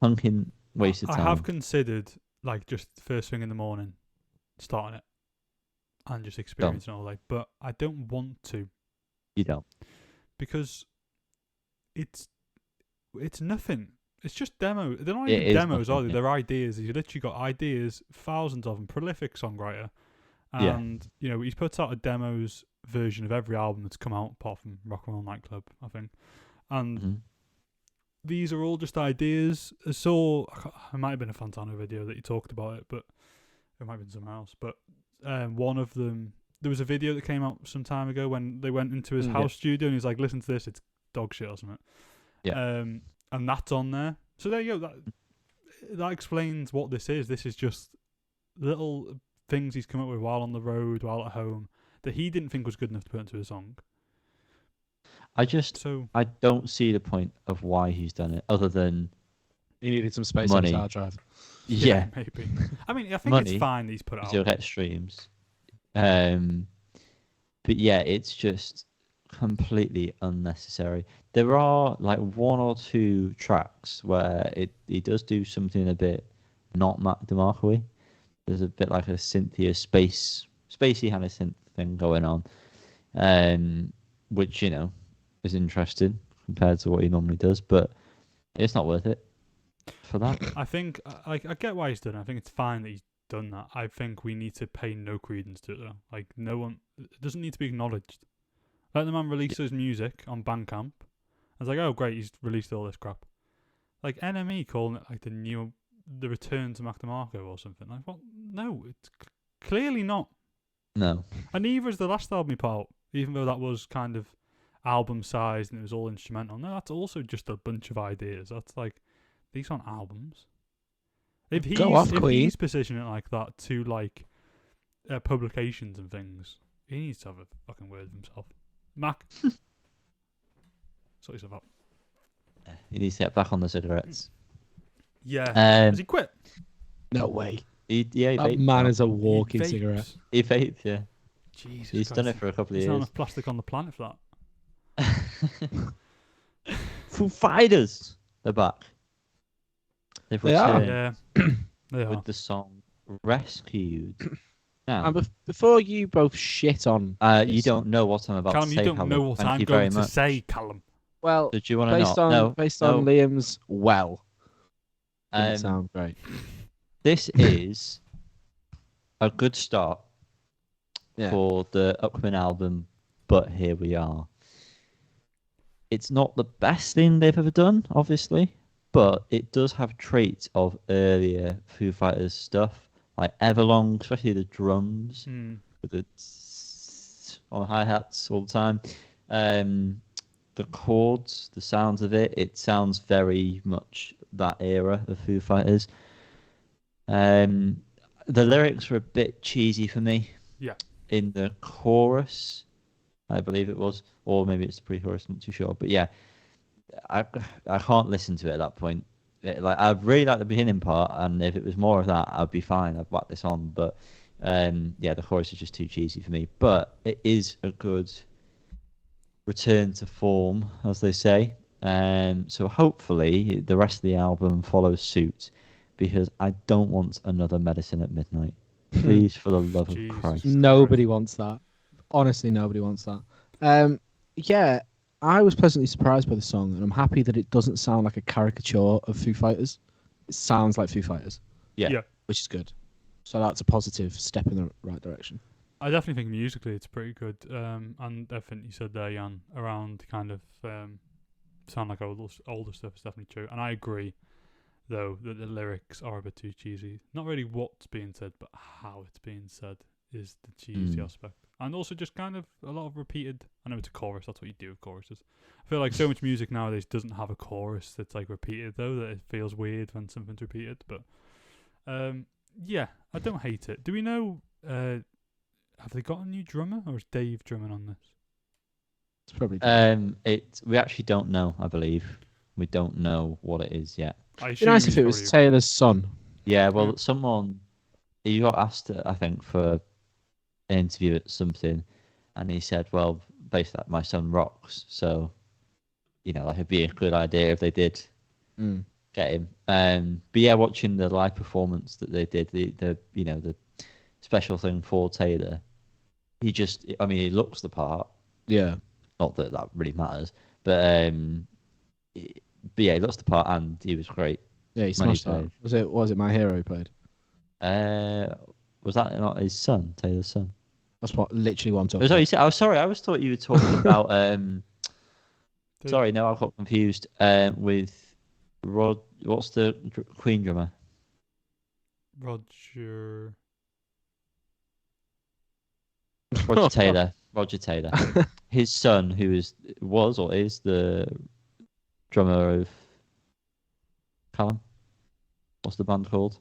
hunking waste of time. I have considered like just first thing in the morning, starting it, and just experiencing all day, but I don't want to. You don't. Because it's nothing. It's just demo. They're not even demos, are they? They're ideas. He's literally got ideas, thousands of them. Prolific songwriter, and he's put out a demos version of every album that's come out, apart from Rock and Roll Nightclub, I think. And these are all just ideas. I saw. It might have been a Fantano video that he talked about it, but it might have been somewhere else. But one of them. There was a video that came out some time ago when they went into his house studio and he's like, listen to this, it's dog shit or something. Yeah. And that's on there. So there you go. That explains what this is. This is just little things he's come up with while on the road, while at home, that he didn't think was good enough to put into a song. I don't see the point of why he's done it, other than he needed some space money. On his hard drive. Yeah. Maybe. I mean, I think it's fine that he's put it out. You'll get streams. But yeah, it's just completely unnecessary. There are like 1 or 2 tracks where he does do something a bit not Mac DeMarco-y, There's a bit like a Cynthia spacey kind of synth thing going on, which is interesting compared to what he normally does, but it's not worth it for that. I think I get why he's done it. I think it's fine that he's done that. I think we need to pay no credence to it though. Like no one, it doesn't need to be acknowledged. Let the man release his music on Bandcamp. I was like, oh great, he's released all this crap. Like NME calling it like the return to Mac DeMarco or something. Like what? No, it's clearly not. No. And neither is the last album he put out, even though that was kind of album sized and it was all instrumental. No, that's also just a bunch of ideas. That's like, these aren't albums. If he's positioning it like that to like publications and things, he needs to have a fucking word with himself. Mac, sort yourself out. He needs to get back on the cigarettes. Yeah. Has he quit? No way. He that man is a walking cigarette. He vaped, yeah. Jesus He's Christ. done it for a couple of There's years. not enough plastic on the planet for that. Foo Fighters, they're back. They've They are. returned Yeah. They are. with the song Rescued. Now, And before you both shit on, you don't know what I'm about Callum, to say. you don't know what I'm going to say, Callum. well, Did you want to based know? on Liam's didn't sound great. This is a good start Yeah. for the upcoming album, but here we are. It's not the best thing they've ever done, obviously, but it does have traits of earlier Foo Fighters stuff, like Everlong, especially the drums with the on hi-hats all the time. The chords, the sounds of it sounds very much that era of Foo Fighters. The lyrics were a bit cheesy for me. Yeah. In the chorus, I believe it was, or maybe it's the pre-chorus, I'm not too sure. But yeah, I can't listen to it at that point. I really like the beginning part, and if it was more of that, I'd be fine. I'd whack this on. But yeah, the chorus is just too cheesy for me. But it is a good return to form, as they say. So hopefully the rest of the album follows suit, because I don't want another Medicine at Midnight. Please, for the love of Jesus Christ. Nobody wants that. Honestly, nobody wants that. Yeah, I was pleasantly surprised by the song, and I'm happy that it doesn't sound like a caricature of Foo Fighters. It sounds like Foo Fighters. Yeah. Which is good. So that's a positive step in the right direction. I definitely think musically it's pretty good. And everything you said there, Jan, around kind of sound like older stuff is definitely true. And I agree, though, that the lyrics are a bit too cheesy. Not really what's being said, but how it's being said is the cheesy aspect. And also just kind of a lot of repeated. I know it's a chorus, that's what you do with choruses. I feel like so much music nowadays doesn't have a chorus that's like repeated, though, that it feels weird when something's repeated. But yeah, I don't hate it. Do we know, have they got a new drummer, or is Dave drumming on this? It's probably we actually don't know, I believe. We don't know what it is yet. It'd be nice if it was Taylor's son. Yeah, well, he got asked, I think, for an interview at something, and he said, well, basically, my son rocks, so, like it'd be a good idea if they did get him. But yeah, watching the live performance that they did, the special thing for Taylor, he looks the part. Yeah. Not that really matters, but yeah, he looks the part, and he was great. Yeah, he smashed that. Was it My Hero he played? Was that not his son, Taylor's son? That's literally what I'm talking about. about. Oh, sorry, I always thought you were talking about. Sorry, no, I got confused. With Rod, what's the Queen drummer? Roger Taylor. Roger Taylor. His son, who was or is the drummer of Hallan. What's the band called?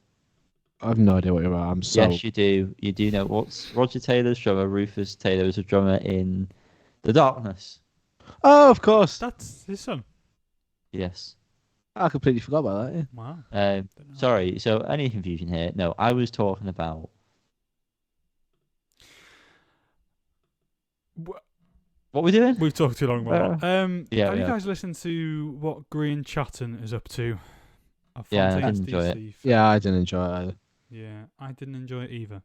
I have no idea what you're about. Yes, you do. You do know what's Roger Taylor's drummer. Rufus Taylor is a drummer in The Darkness. Oh, of course. That's his son. Yes. I completely forgot about that. Yeah. Wow. Sorry. So any confusion here? No, I was talking about. What are we doing? We've talked too long about that. Yeah, have you guys listened to what Grian Chatten is up to? Yeah, I didn't enjoy it. Yeah, I didn't enjoy it either. Yeah, I didn't enjoy it either.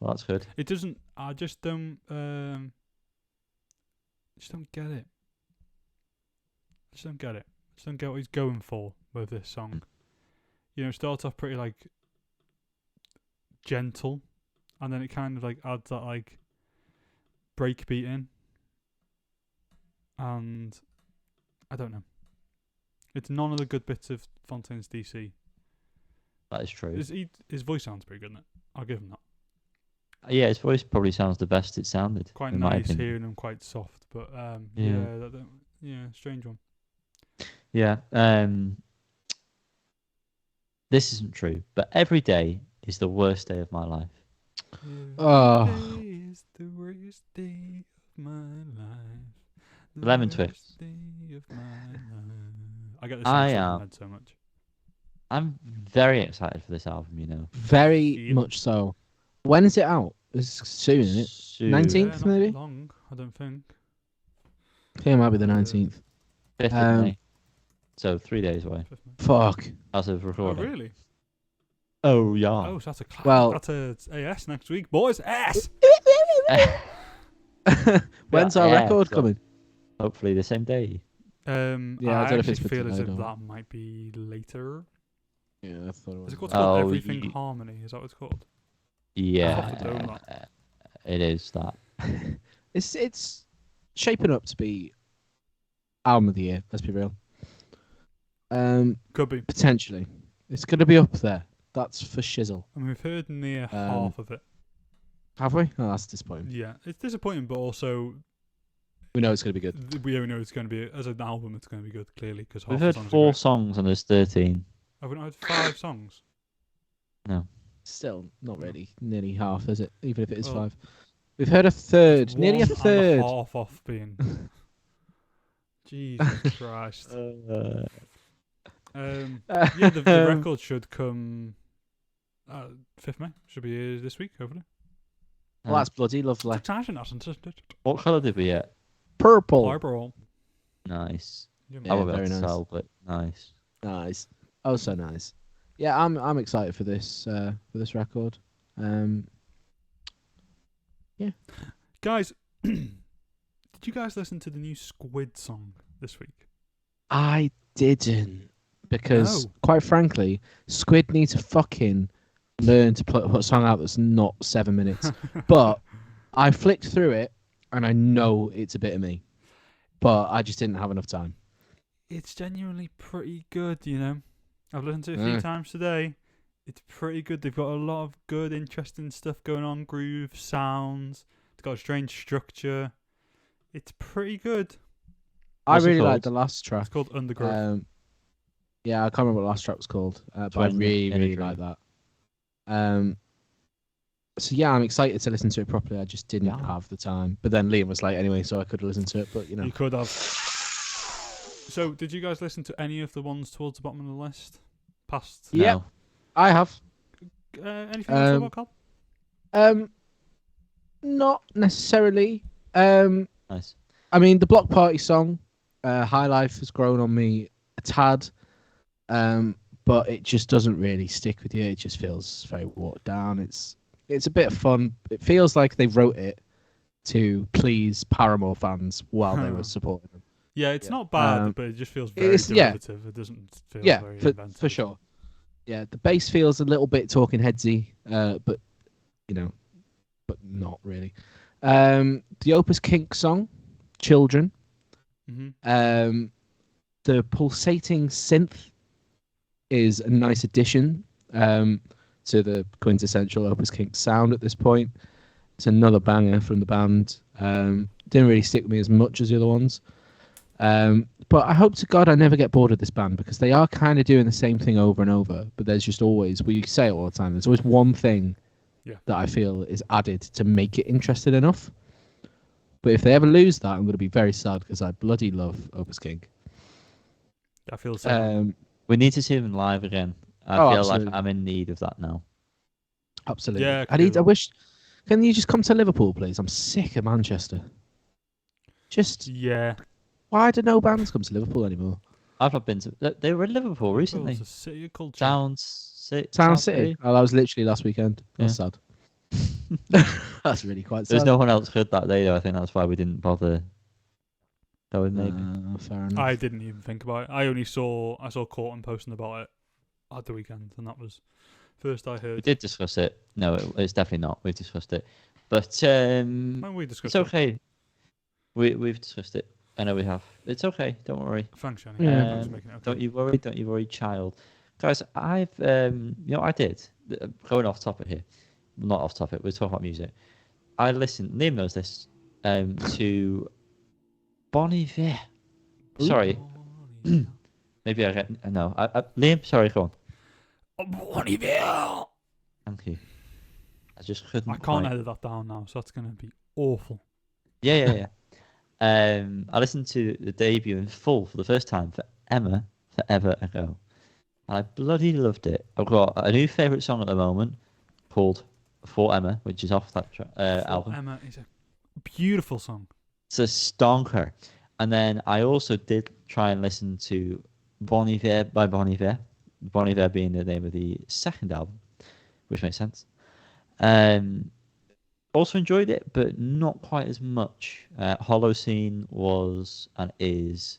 Well, that's good. It doesn't. I just don't. Just don't get it. Just don't get it. Just don't get what he's going for with this song. You know, it starts off pretty like gentle, and then it kind of like adds that like breakbeat in, and I don't know. It's none of the good bits of Fontaine's DC. That is true. His voice sounds pretty good, doesn't it? I'll give him that. Yeah, his voice probably sounds the best it sounded. Quite in my nice opinion. hearing him, quite soft, but Yeah. Strange one. Yeah. This isn't true, but every day is the worst day of my life. Oh. Every day is the worst day of my life. The Lemon worst Twigs. day of my life. I get this I in my am. head so much. I'm very excited for this album, you know. Very Feel. much so. When is it out? It's soon, isn't it? Soon. 19th? Not maybe? long, I don't think. I think it might be the 19th. 5th of May. So 3 days away. Fuck. As of Oh, recording. really? Oh, yeah. Oh, so that's a Well- that's a AS next week, boys. S. When's our Yeah, record so- coming? Hopefully the same day. Yeah, I I don't know if actually it's for feel as if tonight or- that might be later. Yeah, I thought it was. Is it called Oh, Everything you- Harmony? Is that what it's called? Yeah. Off the dome, It is that. It's shaping up to be album of the year. Let's be real. Could be. Potentially, it's going to be up there. That's for shizzle. I mean, we've heard near half of it. Have we? Oh, that's disappointing. Yeah, it's disappointing, but also We know it's going to be good. we know it's going to be as an album. It's going to be good, clearly, because We've heard 4 songs and there's 13. Have we not heard 5 songs? No. Still, not really. Nearly half, is it? Even if it is Well, 5. We've heard a third. Nearly a One and third. half off being. Jesus Christ. Yeah, the record should come 5th May. Should be this week, hopefully. Well, that's bloody lovely. It's exciting, isn't it? What colour did we get? Purple. Fireball. Nice. Yeah, Yeah, I won't be very able to nice. tell, but nice. Nice. Oh, so nice. Yeah, I'm excited for this record. Guys, did you guys listen to the new Squid song this week? I didn't because, No. quite frankly, Squid needs to fucking learn to put a song out that's not 7 minutes. But I flicked through it and I know it's a bit of me, but I just didn't have enough time. It's genuinely pretty good, you know. I've listened to it a few times today. It's pretty good. They've got a lot of good, interesting stuff going on. Groove, sounds. It's got a strange structure. It's pretty good. What's I it really called? liked the last track. It's called Undergrowth. Yeah, I can't remember what the last track was called, but I 20 really, in a really Dream. like that. So yeah, I'm excited to listen to it properly. I just didn't Yeah. have the time. But then Liam was late anyway, so I could listen to it. But you know, You could have. So, did you guys listen to any of the ones towards the bottom of the list? Past. Yeah. No. I have. Anything else about Carl? Not necessarily. Nice. I mean, the Bloc Party song, High Life, has grown on me a tad, but it just doesn't really stick with you. It just feels very watered down. It's a bit of fun. It feels like they wrote it to please Paramore fans while they were supporting them. Yeah, it's Yeah. not bad, but it just feels very it's- yeah. derivative. It doesn't feel Yeah, very for inventive. sure. Yeah, the bass feels a little bit Talking Headsy, but you know, but not really. The Opus Kink song, Children. Mm-hmm. The pulsating synth is a nice addition to the quintessential Opus Kink sound at this point. It's another banger from the band. Didn't really stick with me as much as the other ones. But I hope to God I never get bored of this band because they are kind of doing the same thing over and over. But there's just always, we say it all the time, there's always one thing that I feel is added to make it interesting enough. But if they ever lose that, I'm going to be very sad because I bloody love Opus Kink. I feel the same. We need to see them live again. I feel absolutely. like I'm in need of that now. Absolutely. Yeah, I wish. Can you just come to Liverpool, please? I'm sick of Manchester. Just Yeah. why do no bands come to Liverpool anymore? I've not been to. They were in Liverpool recently. It's a city of culture. Down Sound City. Oh, that was literally last weekend. That's sad. That's really quite sad. There's no one else good that day, though. I think that's why we didn't bother going. Maybe. Fair enough. I didn't even think about it. I saw Corton posting about it at the weekend, and that was first I heard. We did discuss it. No, it's definitely not. We've discussed it, but When we discussed it's okay. We've discussed it. I know we have. It's okay. Don't worry. Thanks, Jenny. Thanks for making it okay. Don't you worry. Don't you worry, child. Guys, I did. Going off topic here. Not off topic. We're talking about music. I listened. Liam knows this. To Bon Iver. Sorry. Maybe I get no. Liam, sorry, go on. Bon Iver. Thank you. I just couldn't. I can't edit that down now, so that's gonna be awful. Yeah. I listened to the debut in full for the first time for Emma forever ago, and I bloody loved it. I've got a new favourite song at the moment called For Emma, which is off that album. Emma is a beautiful song. It's a stonker. And then I also did try and listen to Bon Iver by Bon Iver. Bon Iver being the name of the second album, which makes sense. Also enjoyed it, but not quite as much. Holocene was and is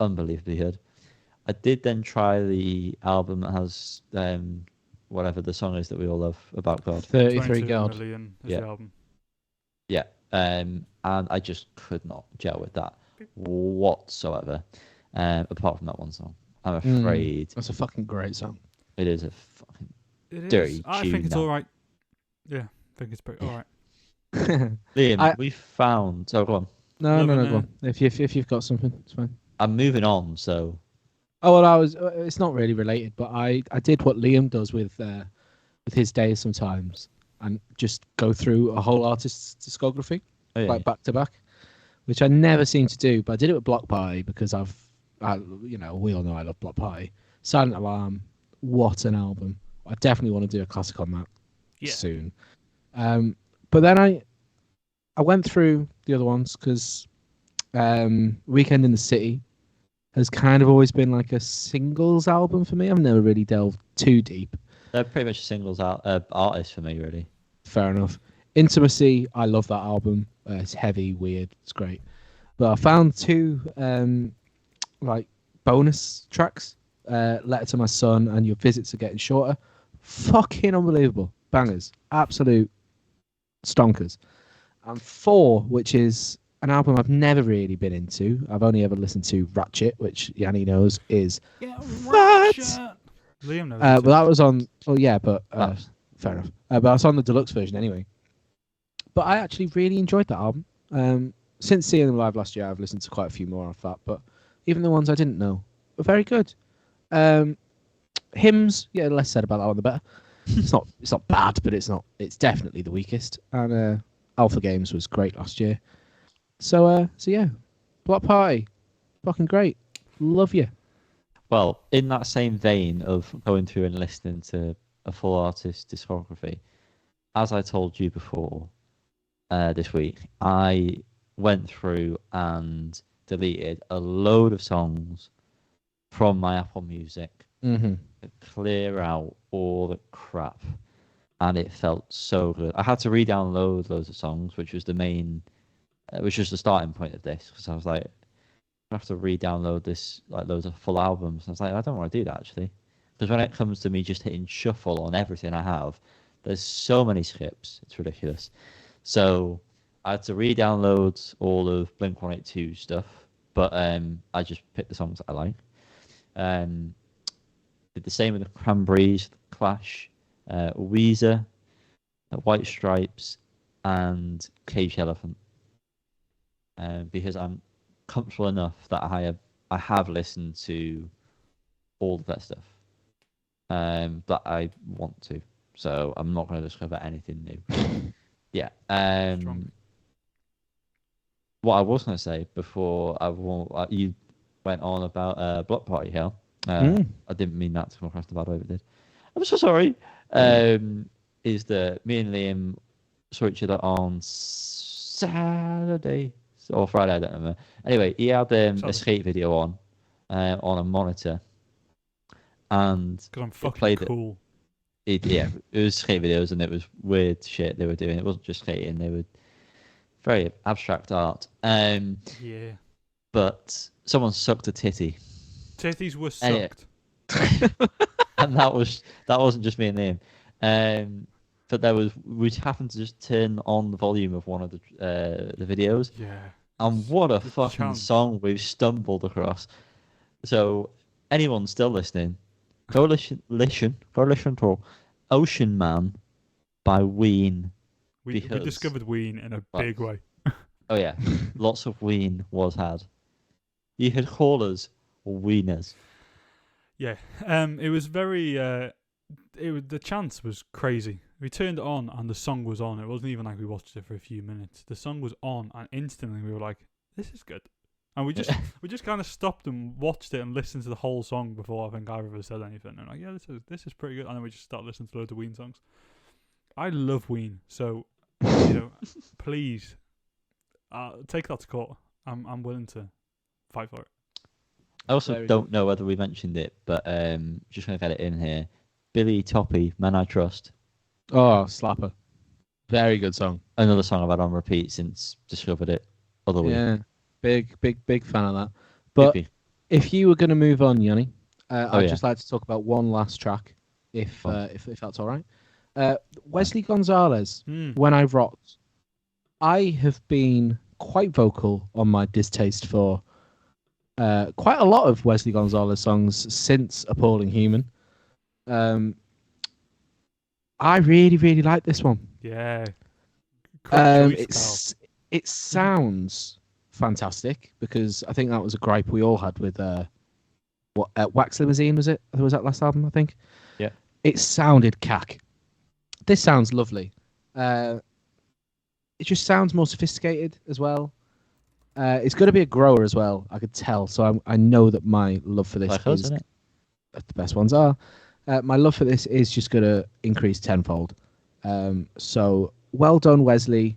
unbelievably good. I did then try the album that has whatever the song is that we all love about God. 33 God. Million is Yeah. the album. Yeah. And I just could not gel with that whatsoever. Apart from that one song. I'm afraid. That's a fucking great song. It is a fucking It dirty is. I tune think it's now. all right. Yeah, I think it's pretty all right. Liam, we found. Oh, go on. No, Loving go it. on. If you've got something, it's fine. I'm moving on, so. Oh well, it's not really related, but I did what Liam does with his days sometimes, and just go through a whole artist's discography, like back to back, which I never seem to do. But I did it with Bloc Party because we all know I love Bloc Party. Silent Alarm, what an album! I definitely want to do a classic on that soon. But then I went through the other ones because Weekend in the City has kind of always been like a singles album for me. I've never really delved too deep. They're pretty much singles artists for me, really. Fair enough. Intimacy, I love that album. It's heavy, weird, it's great. But I found two like bonus tracks, Letter to My Son and Your Visits Are Getting Shorter. Fucking unbelievable. Bangers. Absolute stonkers. And 4, which is an album I've never really been into. I've only ever listened to Ratchet, which Yanni knows is Ratchet. Liam knows. but that was on. Well, yeah, but fair enough. But that's on the deluxe version anyway. But I actually really enjoyed that album. Since seeing them live last year, I've listened to quite a few more of that. But even the ones I didn't know were very good. Hymns, yeah, less said about that one the better. It's not bad, but it's definitely the weakest. And Alpha Games was great last year. So yeah, Bloc Party, fucking great. Love you. Well, in that same vein of going through and listening to a full artist discography, as I told you before this week, I went through and deleted a load of songs from my Apple Music to clear out all the crap, and it felt so good. I had to re-download loads of songs, which was the starting point of this, because I was like, I have to re-download this, like loads of full albums. I was like, I don't want to do that actually, because when it comes to me just hitting shuffle on everything I have, there's so many skips, it's ridiculous. So I had to re-download all of Blink-182 stuff, but I just picked the songs that I like. Did the same with the Cranberries, the Clash, Weezer, White Stripes, and Cage Elephant. Because I'm comfortable enough that I have listened to all of that stuff, but I want to, so I'm not going to discover anything new. Yeah. What I was going to say before you went on about Bloc Party, Hell. I didn't mean that to come across the bad way, but did. I'm so sorry. Is that me and Liam saw each other on Saturday or Friday, I don't remember. Anyway, he had a skate video on a monitor, Because I'm it fucking played cool. it was skate videos, and it was weird shit they were doing. It wasn't just skating; they were very abstract art. Yeah. But someone sucked a titty, Titties were And sucked. and that wasn't just me and him. But we happened to just turn on the volume of one of the videos, Yeah. and what a The fucking chance. song we've stumbled across. So anyone still listening, go listen to Ocean Man by Ween. We Because- discovered Ween in a Well, big way. Oh yeah, lots of Ween was had. You had callers or Weeners. Yeah. It was very. The chance was crazy. We turned it on and the song was on. It wasn't even like we watched it for a few minutes. The song was on and instantly we were like, "This is good." And we just kind of stopped and watched it and listened to the whole song before I think Iver ever said anything. And like, yeah, this is pretty good. And then we just started listening to loads of Ween songs. I love Ween, so please take that to court. I'm willing to fight for it. I also Very don't know whether we mentioned it, but just gonna get it in here. Billy Toppy, Man I Trust. Oh, slapper. Very good song. Another song I've had on repeat since discovered it other week. Yeah. Big fan of that. But Hippie. if you were going to move on, Yanni, I'd yeah. just like to talk about one last track, if that's all right. Wesley Gonzalez, When I Rot. I have been quite vocal on my distaste for quite a lot of Wesley Gonzalez songs since Appalling Human. I really, really like this one. Yeah. Correct choice, It sounds fantastic because I think that was a gripe we all had with Wax Limousine, was it? Was that last album, I think? Yeah. It sounded cack. This sounds lovely. It just sounds more sophisticated as well. It's going to be a grower as well, I could tell. So I know that my love for this Like us, is isn't it? the best ones are. My love for this is just going to increase tenfold. So well done, Wesley.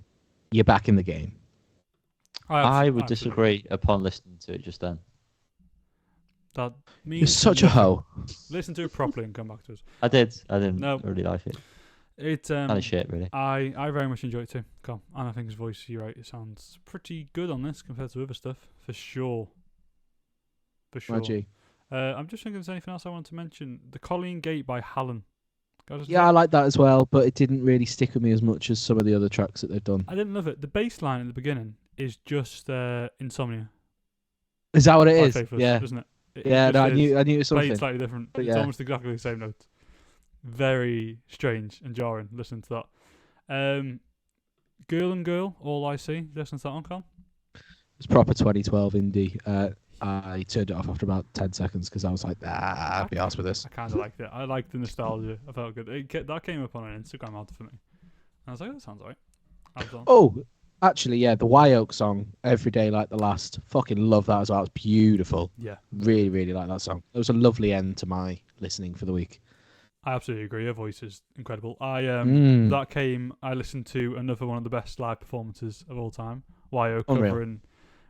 You're back in the game. I would disagree upon listening to it just then. That means You're such a nothing. hoe. Listen to it properly and come back to us. I didn't No. really like it. It's Kind of shit, really. I very much enjoy it too. And I think his voice, you're right, it sounds pretty good on this compared to other stuff, for sure. For sure. My G. I'm just thinking if there's anything else I want to mention. The Colleen Gate by Hallan. Yeah, I like that as well, but it didn't really stick with me as much as some of the other tracks that they've done. I didn't love it. The bass line at the beginning is just Insomnia. Is that what it by is? Faithless, Yeah. isn't it? It Yeah, just no, I is. knew it was Played something. slightly different. But It's yeah. almost exactly the same notes. Very strange and jarring listening to that. Girl and Girl, All I See. Listen to that one, Carl. It's proper 2012 indie. I turned it off after about 10 seconds because I was like, I'll be arsed with this. I kind of liked it. I liked the nostalgia. I felt good. That came up on an Instagram ad for me. And I was like, that sounds alright. Oh, actually, yeah, the Wye Oak song, Every Day Like the Last. Fucking love that as well. It's beautiful. Yeah. Really, really like that song. It was a lovely end to my listening for the week. I absolutely agree. Her voice is incredible. I listened to another one of the best live performances of all time. Wye Oak Unreal. covering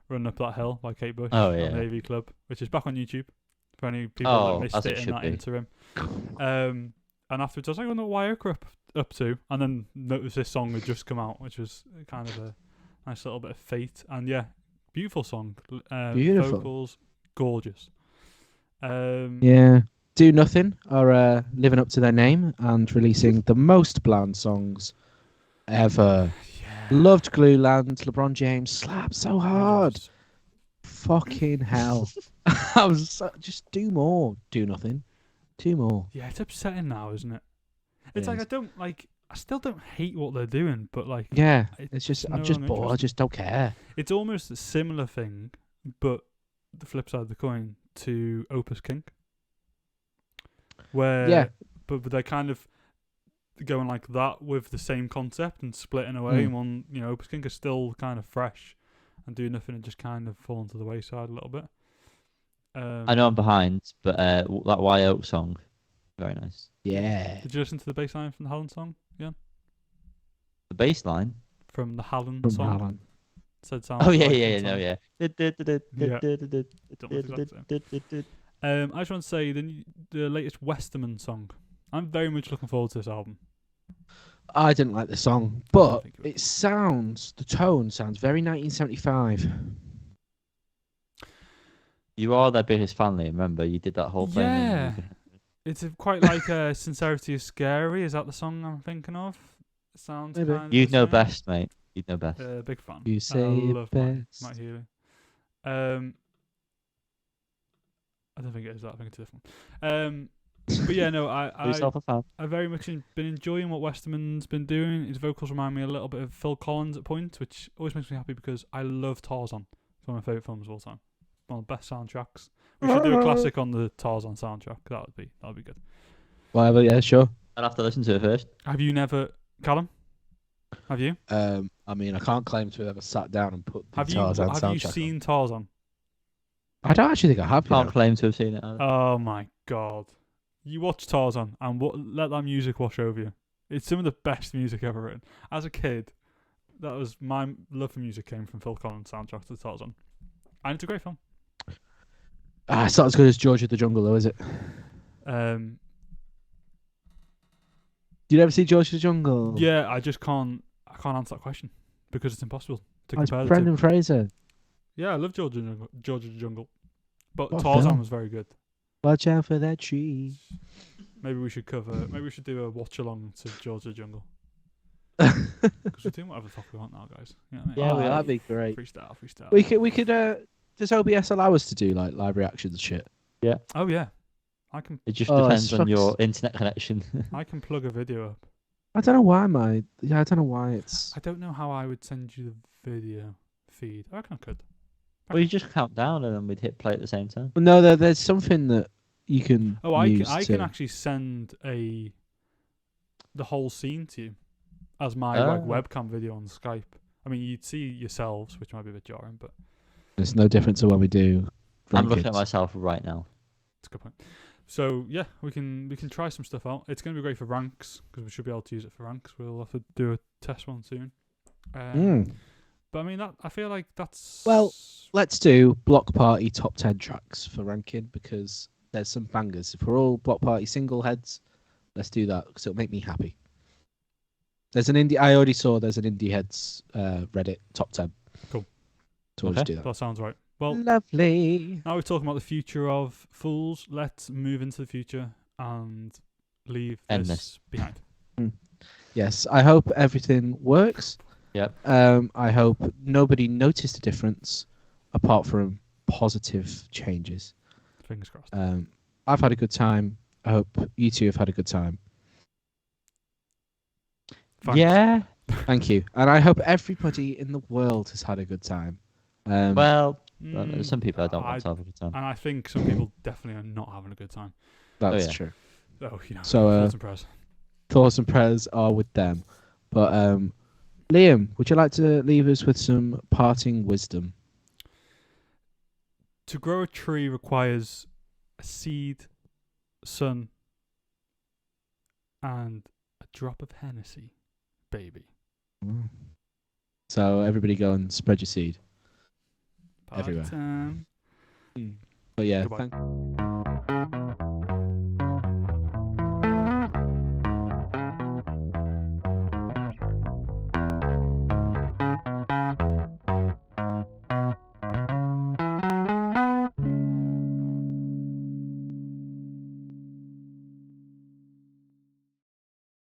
Run Up That Hill by Kate Bush Oh, on yeah. the AV Club, which is back on YouTube for any people that as missed it it in should that be. interim. And afterwards, I was like, I wonder what Wye Oak are up to. And then noticed this song had just come out, which was kind of a nice little bit of fate. And yeah, beautiful song. Beautiful. Vocals, gorgeous. Yeah. Do Nothing are living up to their name and releasing the most bland songs ever. Yeah. Loved Glue Land. LeBron James slapped so hard. Fucking hell. I was just do more. Do Nothing. Do more. Yeah, it's upsetting now, isn't it? It's It like is. I still don't hate what they're doing, but like Yeah. It's It's just no I'm just longer bored. I interesting. just don't care. it's almost a similar thing, but the flip side of the coin to Opus Kink. Where Yeah. but they're kind of going like that with the same concept and splitting away and one, Opus Kink is still kind of fresh and doing nothing and just kind of falling to the wayside a little bit. I know I'm behind, but that Wye Oak song, very nice. Yeah. Did you listen to the bass line from the Hallan song? Yeah. The bass line. From the Hallan From song. Hallan. Said sounds Oh yeah, like yeah, Insomnia. no, yeah. It don't look exactly the same. I just want to say the latest Westerman song. I'm very much looking forward to this album. I didn't like the song, but the tone sounds very 1975. You are their biggest fan, Liam. Remember, you did that whole thing. Yeah. It's quite like Sincerity is Scary. Is that the song I'm thinking of? It sounds Maybe. kind of You'd the know same. best, mate. You'd know best. Big fan. You say I it love best. Matt Healy. I don't think it is that. I think it's a different one. But yeah, no, Do yourself a fan. I very much been enjoying what Westerman's been doing. His vocals remind me a little bit of Phil Collins at points, which always makes me happy because I love Tarzan. It's one of my favourite films of all time. One of the best soundtracks. We should do a classic on the Tarzan soundtrack. That would be good. Whatever, yeah, sure. I'd have to listen to it first. Have you never, Callum? Have you? I mean, I can't claim to have ever sat down and put the Have Tarzan you soundtrack seen Tarzan? on. I don't actually think I have. Can't claim to have seen it. Either. Oh my god! You watch Tarzan and let that music wash over you. It's some of the best music ever written. As a kid, that was my love for music came from Phil Collins' soundtrack to Tarzan, and it's a great film. It's not as good as George of the Jungle, though, is it? Um, Did you ever see George of the Jungle? yeah, I just can't answer that question because it's impossible to It's compare the two. Brendan Fraser. Yeah, I love George of the Jungle, but What Tarzan film? was very good. Watch out for that tree. Maybe we should do a watch along to George of the Jungle. Because we're doing whatever the fuck we want now, guys. You know what I mean? Yeah, Oh, we are. that'd be great. Freestyle. We could. Does OBS allow us to do like live reactions shit? Oh yeah, I can It just Oh, depends it on your sucks. internet connection. plug a video up. I don't know why I don't know why it's. I don't know how I would send you the video feed. I reckon I could. Well, you just count down and then we'd hit play at the same time. Well, no, there's something that you can. Oh, I use can to- actually send the whole scene to you as my Oh. like webcam video on Skype. I mean, you'd see yourselves, which might be a bit jarring, but It's no different to when we do. I'm looking at rankings. myself right now. it's a good point. So yeah, we can try some stuff out. It's going to be great for ranks because we should be able to use it for ranks. We'll have to do a test one soon. But I mean, I feel like that's Well, let's do Bloc Party top 10 tracks for ranking because there's some bangers. If we're all Bloc Party single heads, let's do that because it'll make me happy. There's an indie. I already saw there's an indie heads Reddit top 10. Cool. So we'll just Okay. do that. that sounds right. Well, Lovely. now we're talking about the future of Fools. Let's move into the future and leave End this behind. Yes, I hope everything works. Yep. I hope nobody noticed a difference apart from positive changes. Fingers crossed. I've had a good time. I hope you two have had a good time. Thanks. Yeah. Thank you. And I hope everybody in the world has had a good time. Well, Mm, some people I don't want to have a good time. And I think some people definitely are not having a good time. That's yeah. true. Oh, you know. So, thoughts and prayers. Thoughts and prayers are with them. But Liam, would you like to leave us with some parting wisdom? To grow a tree requires a seed, sun, and a drop of Hennessy, baby. So everybody go and spread your seed. Party Everywhere. time. But yeah, Goodbye. thank